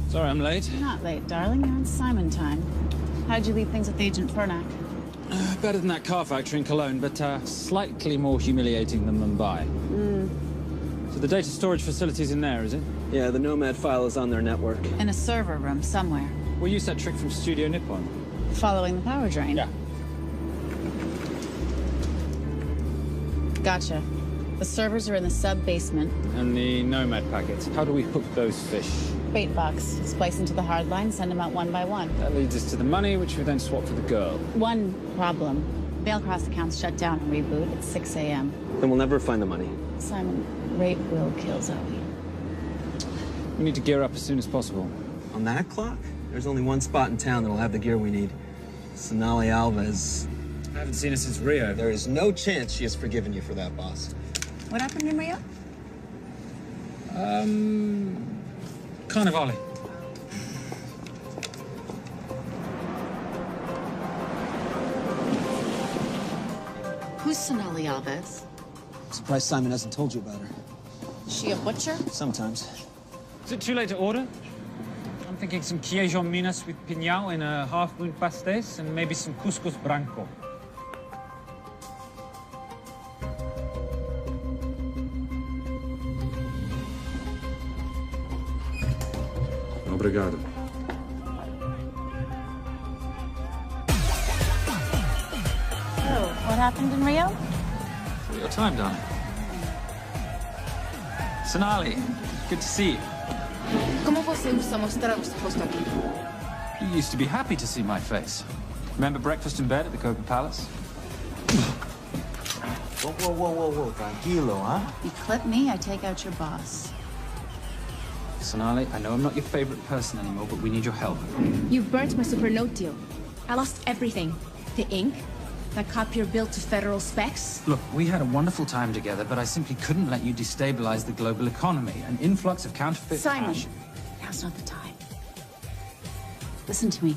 Sorry, I'm late. You're not late, darling. You're on Simon time. How'd you leave things with Agent Fernac? Better than that car factory in Cologne, but slightly more humiliating than Mumbai. So the data storage facility's in there, is it? Yeah, the Nomad file is on their network. In a server room somewhere. We'll use that trick from Studio Nippon. Following the power drain? Yeah. Gotcha. The servers are in the sub-basement. And the Nomad packets. How do we hook those fish? Bait box. Splice into the hard line, send them out one by one. That leads us to the money, which we then swap for the girl. One problem. Mailcross accounts shut down and reboot at 6 a.m. Then we'll never find the money. Simon, rape will kill Zoe. We need to gear up as soon as possible. On that clock? There's only one spot in town that'll have the gear we need. Sonali Alves. I haven't seen her since Rio. There is no chance she has forgiven you for that, boss. What happened in Rio? Carnivale. Who's Sonali Alves? Surprised Simon hasn't told you about her. Is she a butcher? Sometimes. Is it too late to order? I'm thinking some queijo minas with piñao in a half-moon pastéis and maybe some couscous branco. Obrigado. Oh, what happened in Rio? Your time, darling. Sonali, good to see you. Como você usa mostrar o seu rosto aqui? You used to be happy to see my face. Remember breakfast in bed at the Coca Palace? Whoa. Tranquilo, huh? You clip me, I take out your boss. Sonali, I know I'm not your favorite person anymore, but we need your help. You've burnt my Supernote deal. I lost everything. The ink, that copier built to federal specs. Look, we had a wonderful time together, but I simply couldn't let you destabilize the global economy. An influx of counterfeit Simon, cash. now's not the time. Listen to me.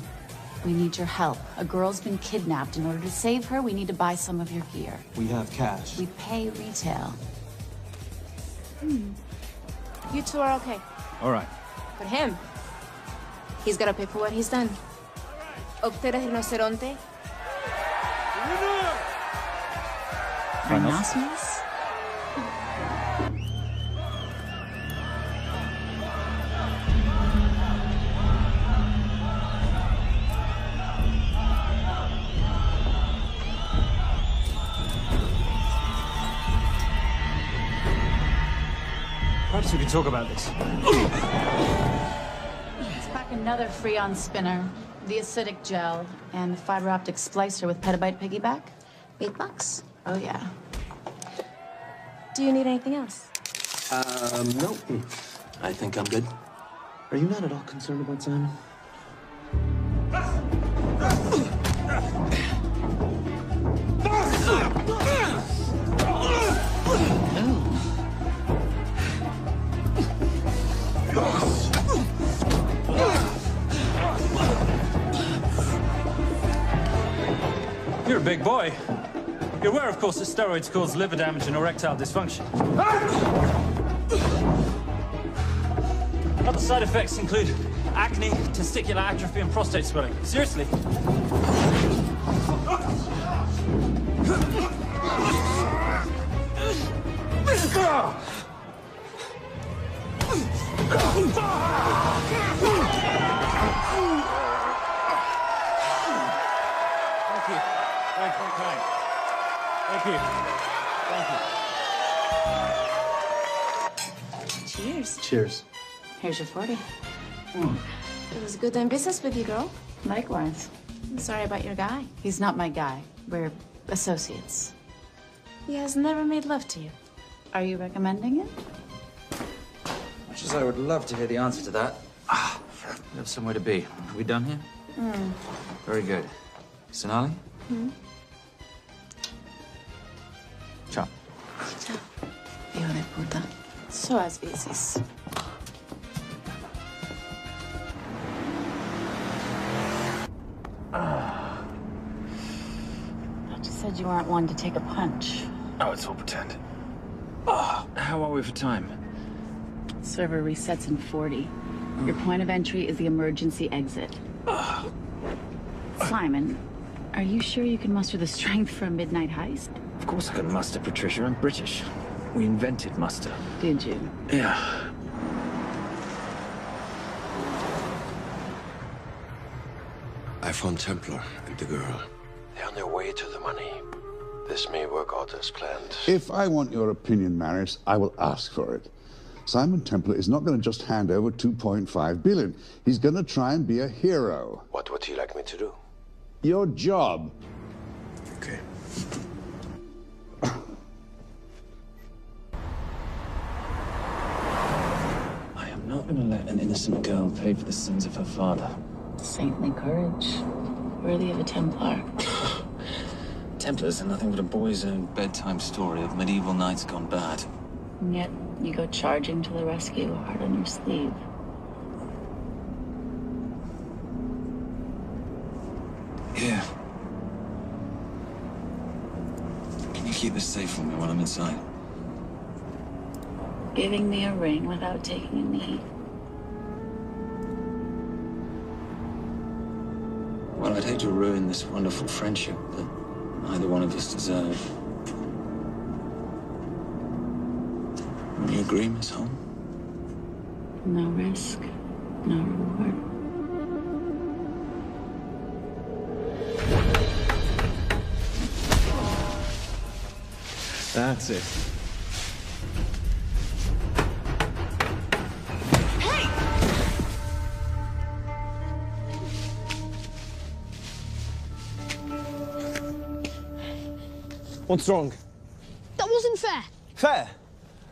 We need your help. A girl's been kidnapped. In order to save her, we need to buy some of your gear. We have cash. We pay retail. You two are okay. All right. But him, he's gotta pay for what he's done. Obter el rinoceronte. Rhinoceros? so we can talk about this. Let's pack another Freon spinner, the acidic gel, and the fiber optic splicer with petabyte piggyback. $8? Oh, yeah. Do you need anything else? No. I think I'm good. Are you not at all concerned about Simon? You're a big boy. You're aware, of course, that steroids cause liver damage and erectile dysfunction. Other side effects include acne, testicular atrophy, and prostate swelling. Seriously. Thank you. Cheers. Cheers. Here's your 40. It was good doing business with you, girl. Likewise. I'm sorry about your guy. He's not my guy. We're associates. He has never made love to you. Are you recommending it? Much as I would love to hear the answer to that. We have somewhere to be. Are we done here? Very good. Sonali? Ciao. Ciao. Hijo de puta. So as veces. You said you weren't one to take a punch. Oh, it's all pretend. How are we for time? Server resets in 40. Your point of entry is the emergency exit. Simon, are you sure you can muster the strength for a midnight heist? Of course I can muster, Patricia. I'm British. We invented muster. Did you? Yeah. I found Templar and the girl. They're on their way to the money. This may work out as planned. If I want your opinion, Maris, I will ask for it. Simon Templar is not going to just hand over 2.5 billion. He's going to try and be a hero. What would you like me to do? Your job. Okay. I am not going to let an innocent girl pay for the sins of her father. Saintly courage. Worthy of a Templar. Templars are nothing but a boy's own bedtime story of medieval knights gone bad. And yet, you go charging to the rescue, heart on your sleeve. Yeah. Can you keep this safe for me while I'm inside? Giving me a ring without taking a knee. Well, I'd hate to ruin this wonderful friendship that neither one of us deserve. You agree, Miss Holmes? No risk, no reward. That's it. What's wrong? That wasn't fair. Fair?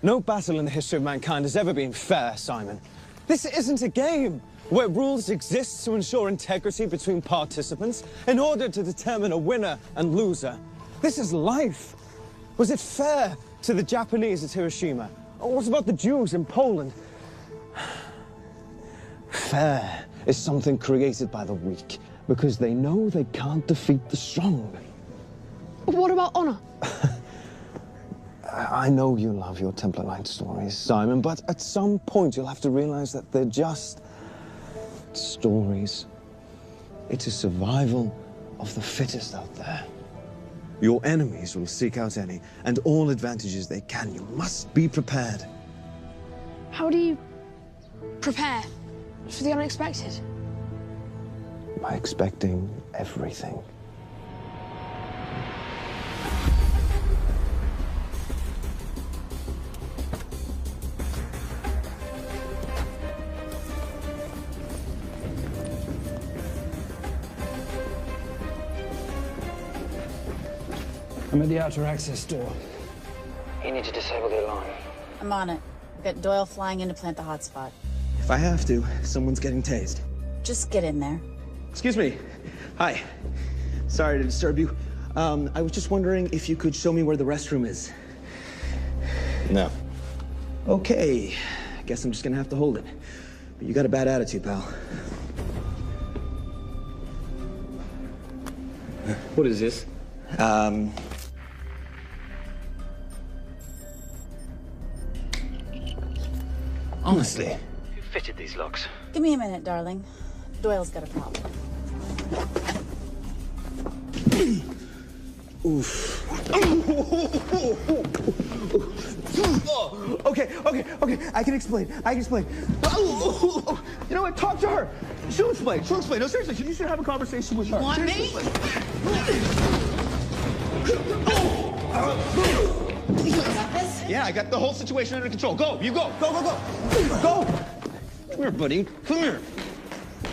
No battle in the history of mankind has ever been fair, Simon. This isn't a game where rules exist to ensure integrity between participants in order to determine a winner and loser. This is life. Was it fair to the Japanese at Hiroshima? Or what about the Jews in Poland? Fair is something created by the weak because they know they can't defeat the strong. What about honor? I know you love your Templar Knight stories, Simon, but at some point you'll have to realize that they're just stories. It is survival of the fittest out there. Your enemies will seek out any and all advantages they can. You must be prepared. How do you prepare for the unexpected? By expecting everything. I'm at the outer access door. You need to disable the alarm. I'm on it. Get Doyle flying in to plant the hotspot. If I have to, someone's getting tased. Just get in there. Excuse me. Hi. Sorry to disturb you. I was just wondering if you could show me where the restroom is. No. Okay. I guess I'm just gonna have to hold it. But you got a bad attitude, pal. What is this? Honestly. Who fitted these locks? Give me a minute, darling. Doyle's got a problem. Oof. Okay. I can explain. You know what? Talk to her. She'll explain. No, seriously, you should have a conversation with her. You want me? You got this? Yeah, I got the whole situation under control. Go, you go. Go. Come here, buddy. Come here.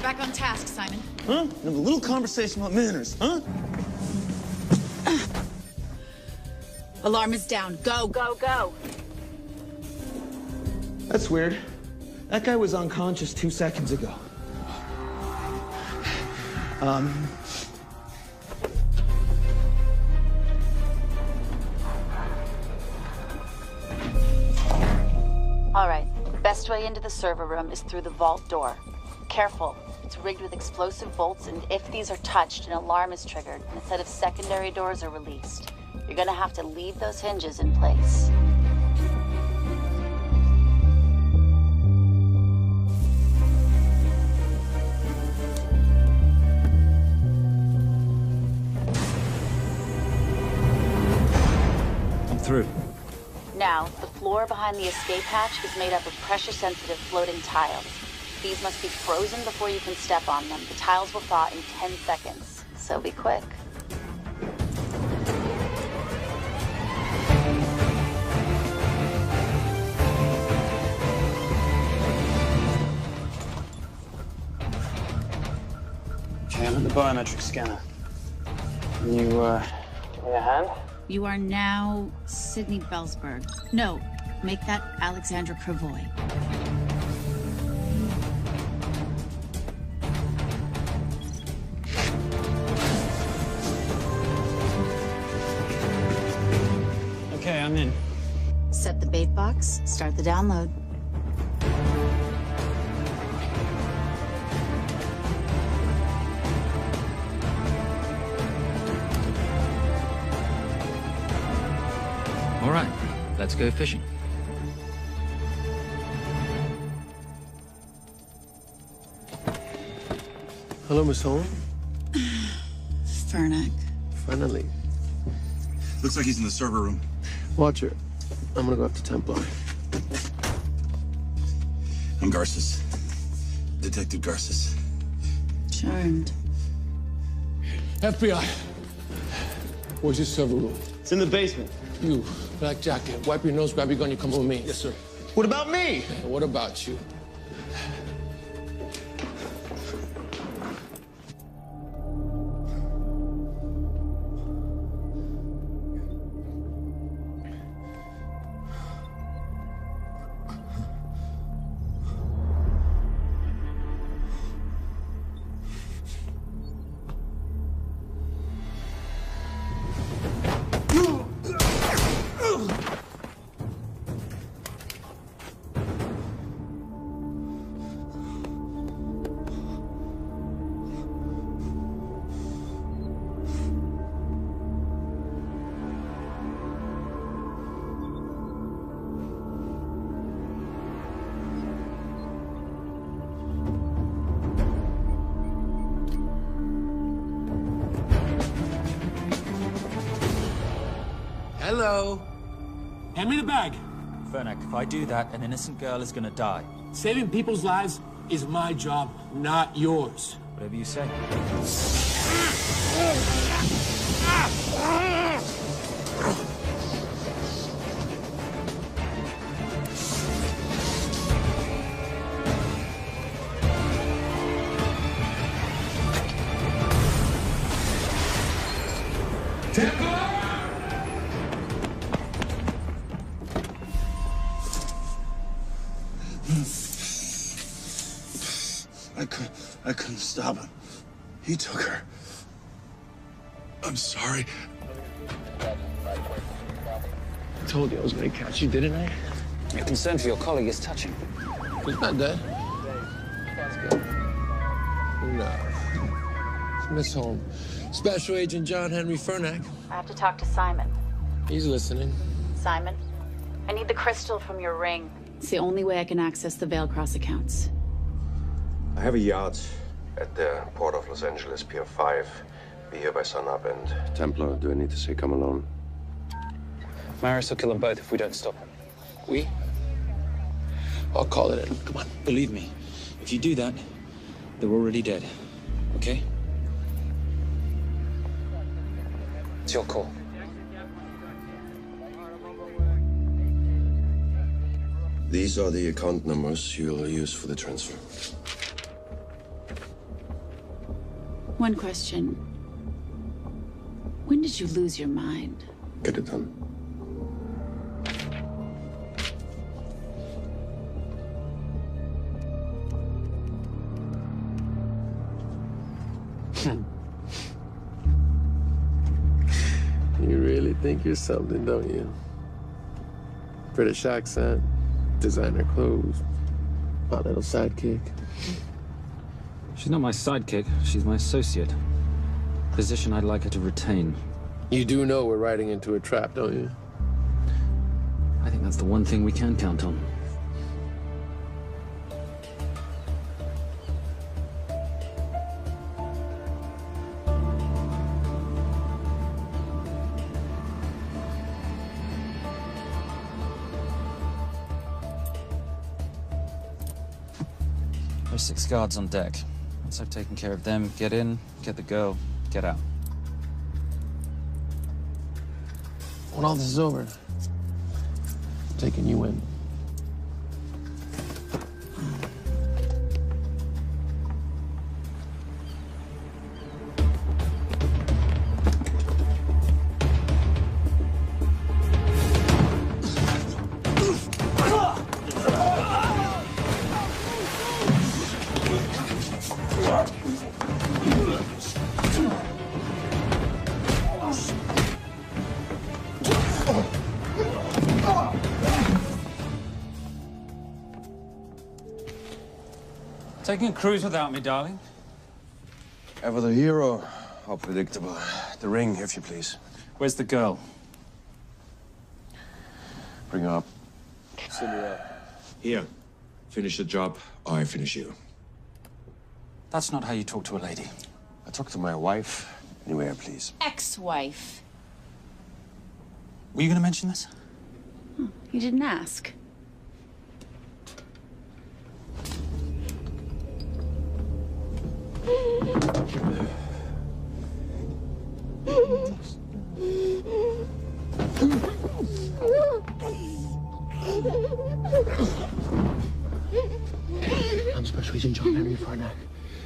Back on task, Simon. Huh? Have a little conversation about manners, huh? Alarm is down. Go. That's weird. That guy was unconscious 2 seconds ago. All right. Best way into the server room is through the vault door. Careful. It's rigged with explosive bolts, and if these are touched, an alarm is triggered, and a set of secondary doors are released. You're gonna have to leave those hinges in place. I'm through. Now, the floor behind the escape hatch is made up of pressure-sensitive floating tiles. These must be frozen before you can step on them. The tiles will thaw in 10 seconds, so be quick. Okay, I'm at the biometric scanner. Can you, give me a hand? You are now Sydney Bellsberg. No, make that Alexandra Cravoy. Okay, I'm in. Set the bait box, start the download. All right, let's go fishing. Hello, Miss Holmes. Fernack. Finally. Looks like he's in the server room. Watcher, I'm gonna go up to Templar. I'm Garces. Detective Garces. Charmed. FBI. Where's your server room? It's in the basement. You, black jacket, wipe your nose, grab your gun, you come with me. Yes, sir. What about me? And what about you? Hello. Hand me the bag. Fernack, if I do that, an innocent girl is gonna die. Saving people's lives is my job, not yours. Whatever you say. Stop him. He took her. I'm sorry. I told you I was gonna catch you, didn't I? Your concern for your colleague is touching. He's not dead. Let's go. No. Miss Holmes. Special Agent John Henry Fernack. I have to talk to Simon. He's listening. Simon, I need the crystal from your ring. It's the only way I can access the Veilcross accounts. I have a yacht at the port of Los Angeles, Pier 5. Be here by sunup, and Templar, do I need to say come alone? Maris will kill them both if we don't stop him. We? I'll call it in. Come on. Believe me, if you do that, they're already dead. Okay? It's your call. These are the account numbers you'll use for the transfer. One question. When did you lose your mind? Get it done. You really think you're something, don't you? British accent, designer clothes, my little sidekick. She's not my sidekick. She's my associate. Position I'd like her to retain. You do know we're riding into a trap, don't you? I think that's the one thing we can count on. There's 6 guards on deck. Once I've taken care of them, get in, get the girl, get out. When all this is over, I'm taking you in. Taking a cruise without me, darling? Ever the hero? How predictable. The ring, if you please. Where's the girl? Bring her up. Send her up. Here. Finish the job, or I finish you. That's not how you talk to a lady. I talk to my wife. Anywhere, please. Ex-wife. Were you going to mention this? You didn't ask. I'm Special Agent John Henry Fernack.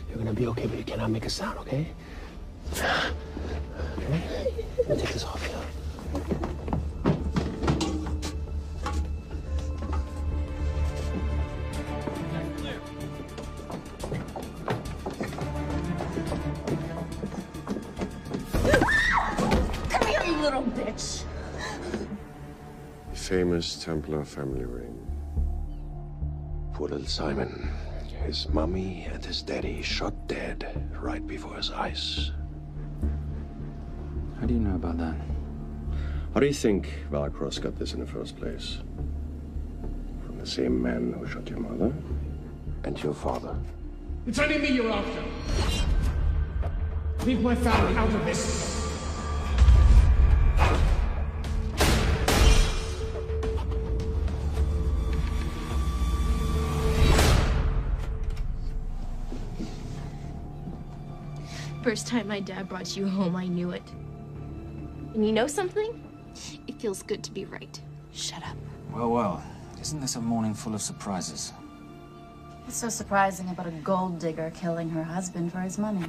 You're gonna be okay, but you cannot make a sound, okay? Okay? Let me take this off here. Come here, you little bitch. Famous Templar family ring. Poor little Simon. His mummy and his daddy shot dead right before his eyes. How do you know about that? How do you think Veilcross got this in the first place? From the same man who shot your mother and your father. It's only me you're after. Leave my family out of this. First time my dad brought you home, I knew it. And you know something? It feels good to be right. Shut up. Well, well. Isn't this a morning full of surprises? What's so surprising about a gold digger killing her husband for his money?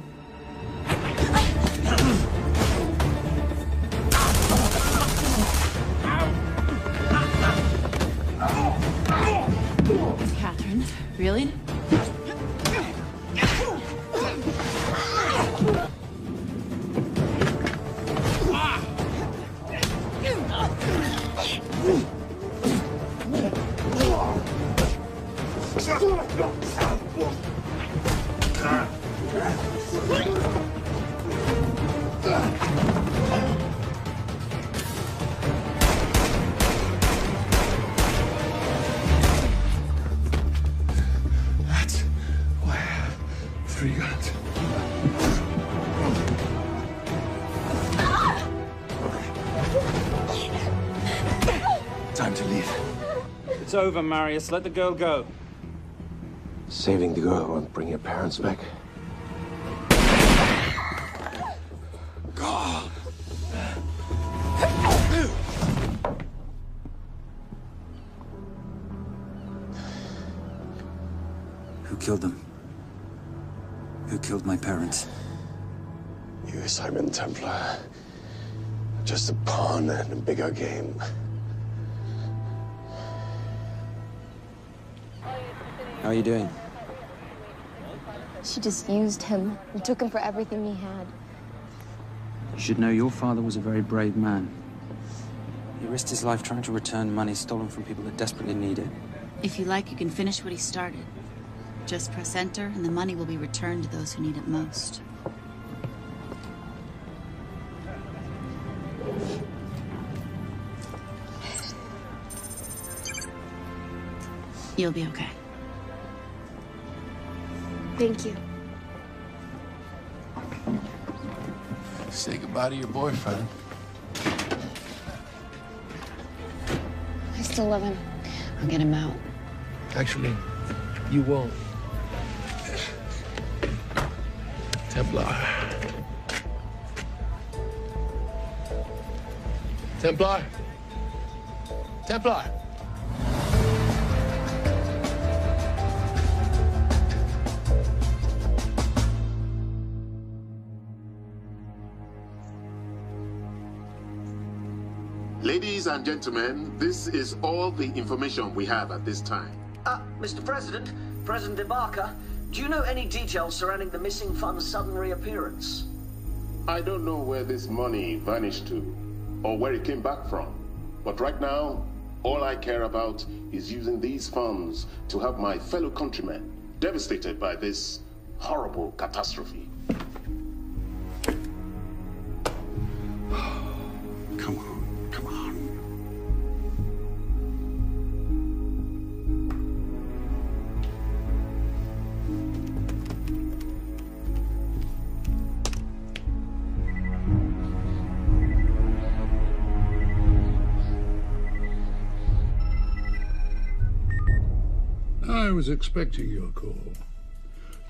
Catherine, really? That's why I have 3 guns. Time to leave. It's over, Marius. Let the girl go. Saving the girl won't bring your parents back. God. Who killed them? Who killed my parents? You, Simon Templar. Just a pawn in a bigger game. How are you doing? She just used him and took him for everything he had. You should know your father was a very brave man. He risked his life trying to return money stolen from people that desperately need it. If you like, you can finish what he started. Just press enter, and the money will be returned to those who need it most. You'll be okay. Thank you. Say goodbye to your boyfriend. I still love him. I'll get him out. Actually, you won't. Templar. Templar. Templar. Ladies and gentlemen, this is all the information we have at this time. Mr. President, President Ibaka, do you know any details surrounding the missing fund's sudden reappearance? I don't know where this money vanished to, or where it came back from. But right now, all I care about is using these funds to help my fellow countrymen devastated by this horrible catastrophe. Come on, come on. I was expecting your call.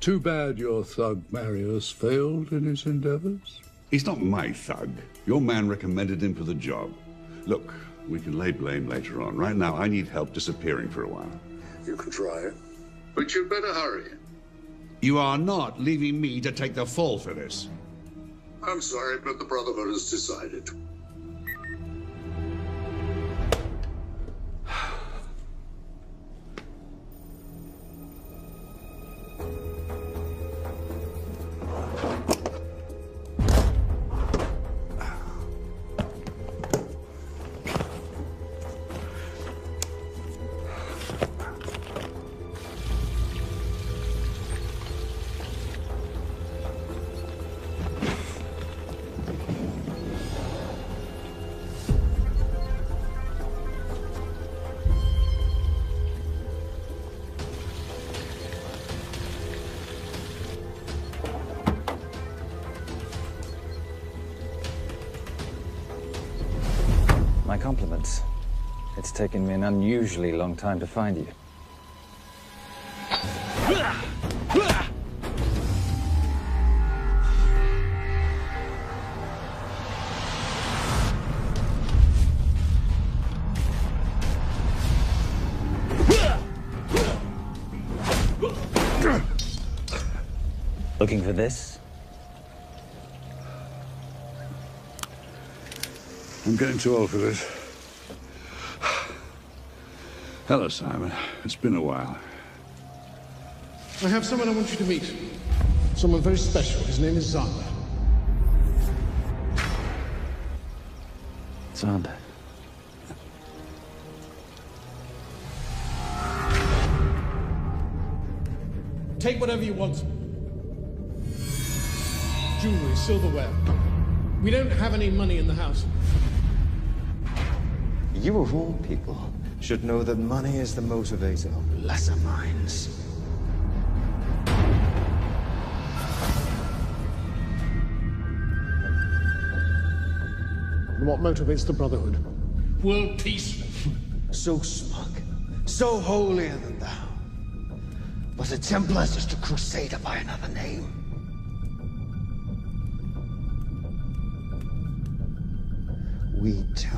Too bad your thug Marius failed in his endeavors. He's not my thug. Your man recommended him for the job. Look, we can lay blame later on. Right now, I need help disappearing for a while. You can try it, but you'd better hurry. You are not leaving me to take the fall for this. I'm sorry, but the Brotherhood has decided. My compliments. It's taken me an unusually long time to find you. Looking for this? I'm getting too old for this. Hello, Simon. It's been a while. I have someone I want you to meet. Someone very special. His name is Zander. Zander. Take whatever you want. jewelry, silverware. We don't have any money in the house. You of all people should know that money is the motivator of lesser minds. What motivates the Brotherhood? World peace. So smug, so holier than thou. But the Templars just a crusader by another name. We too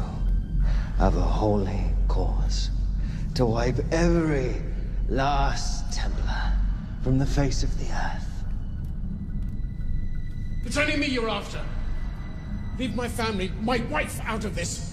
have a holy cause to wipe every last Templar from the face of the earth. It's only me you're after. Leave my family, my wife, out of this.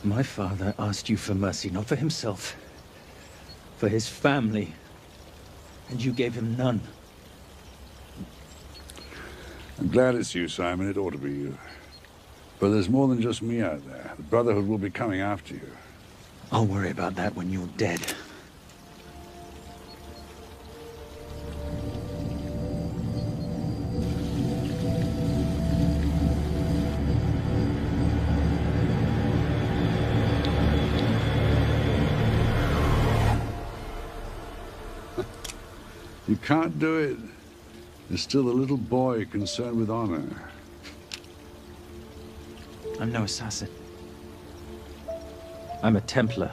My father asked you for mercy, not for himself, for his family, and you gave him none. I'm glad it's you, Simon. It ought to be you. But there's more than just me out there. The Brotherhood will be coming after you. I'll worry about that when you're dead. You can't do it. You're still a little boy concerned with honor. I'm no assassin. I'm a Templar.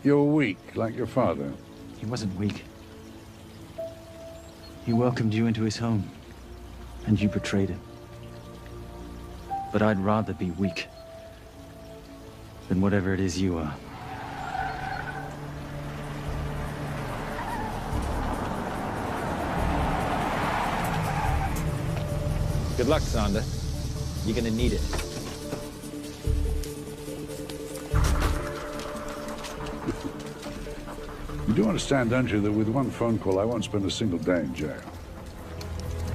You're weak, like your father. He wasn't weak. He welcomed you into his home, and you betrayed him. But I'd rather be weak than whatever it is you are. Good luck, Sander. You're gonna need it. You do understand, don't you, that with one phone call, I won't spend a single day in jail.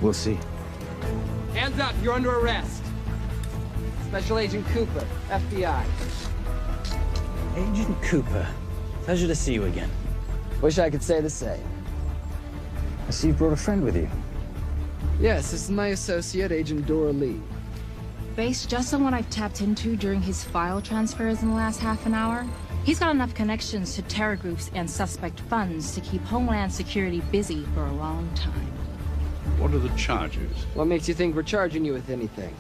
We'll see. Hands up, you're under arrest. Special Agent Cooper, FBI. Agent Cooper, pleasure to see you again. Wish I could say the same. I see you brought a friend with you. Yes, this is my associate, Agent Dora Lee. Based just on what I've tapped into during his file transfers in the last half an hour, he's got enough connections to terror groups and suspect funds to keep Homeland Security busy for a long time. What are the charges? What makes you think we're charging you with anything?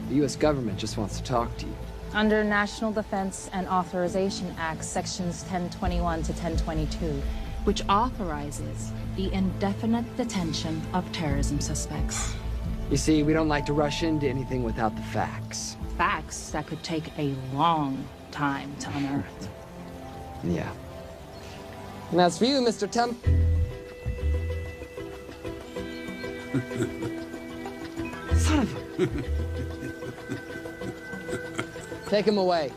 The U.S. government just wants to talk to you. Under National Defense and Authorization Act, Sections 1021 to 1022, which authorizes the indefinite detention of terrorism suspects. You see, we don't like to rush into anything without the facts. Facts that could take a long time to unearth. Yeah. And as for you, Mr. Temp... Son of a... Take him away.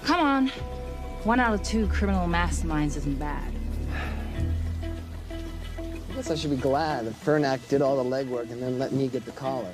Come on. 1 out of 2 criminal masterminds isn't bad. I guess I should be glad that Fernak did all the legwork and then let me get the collar.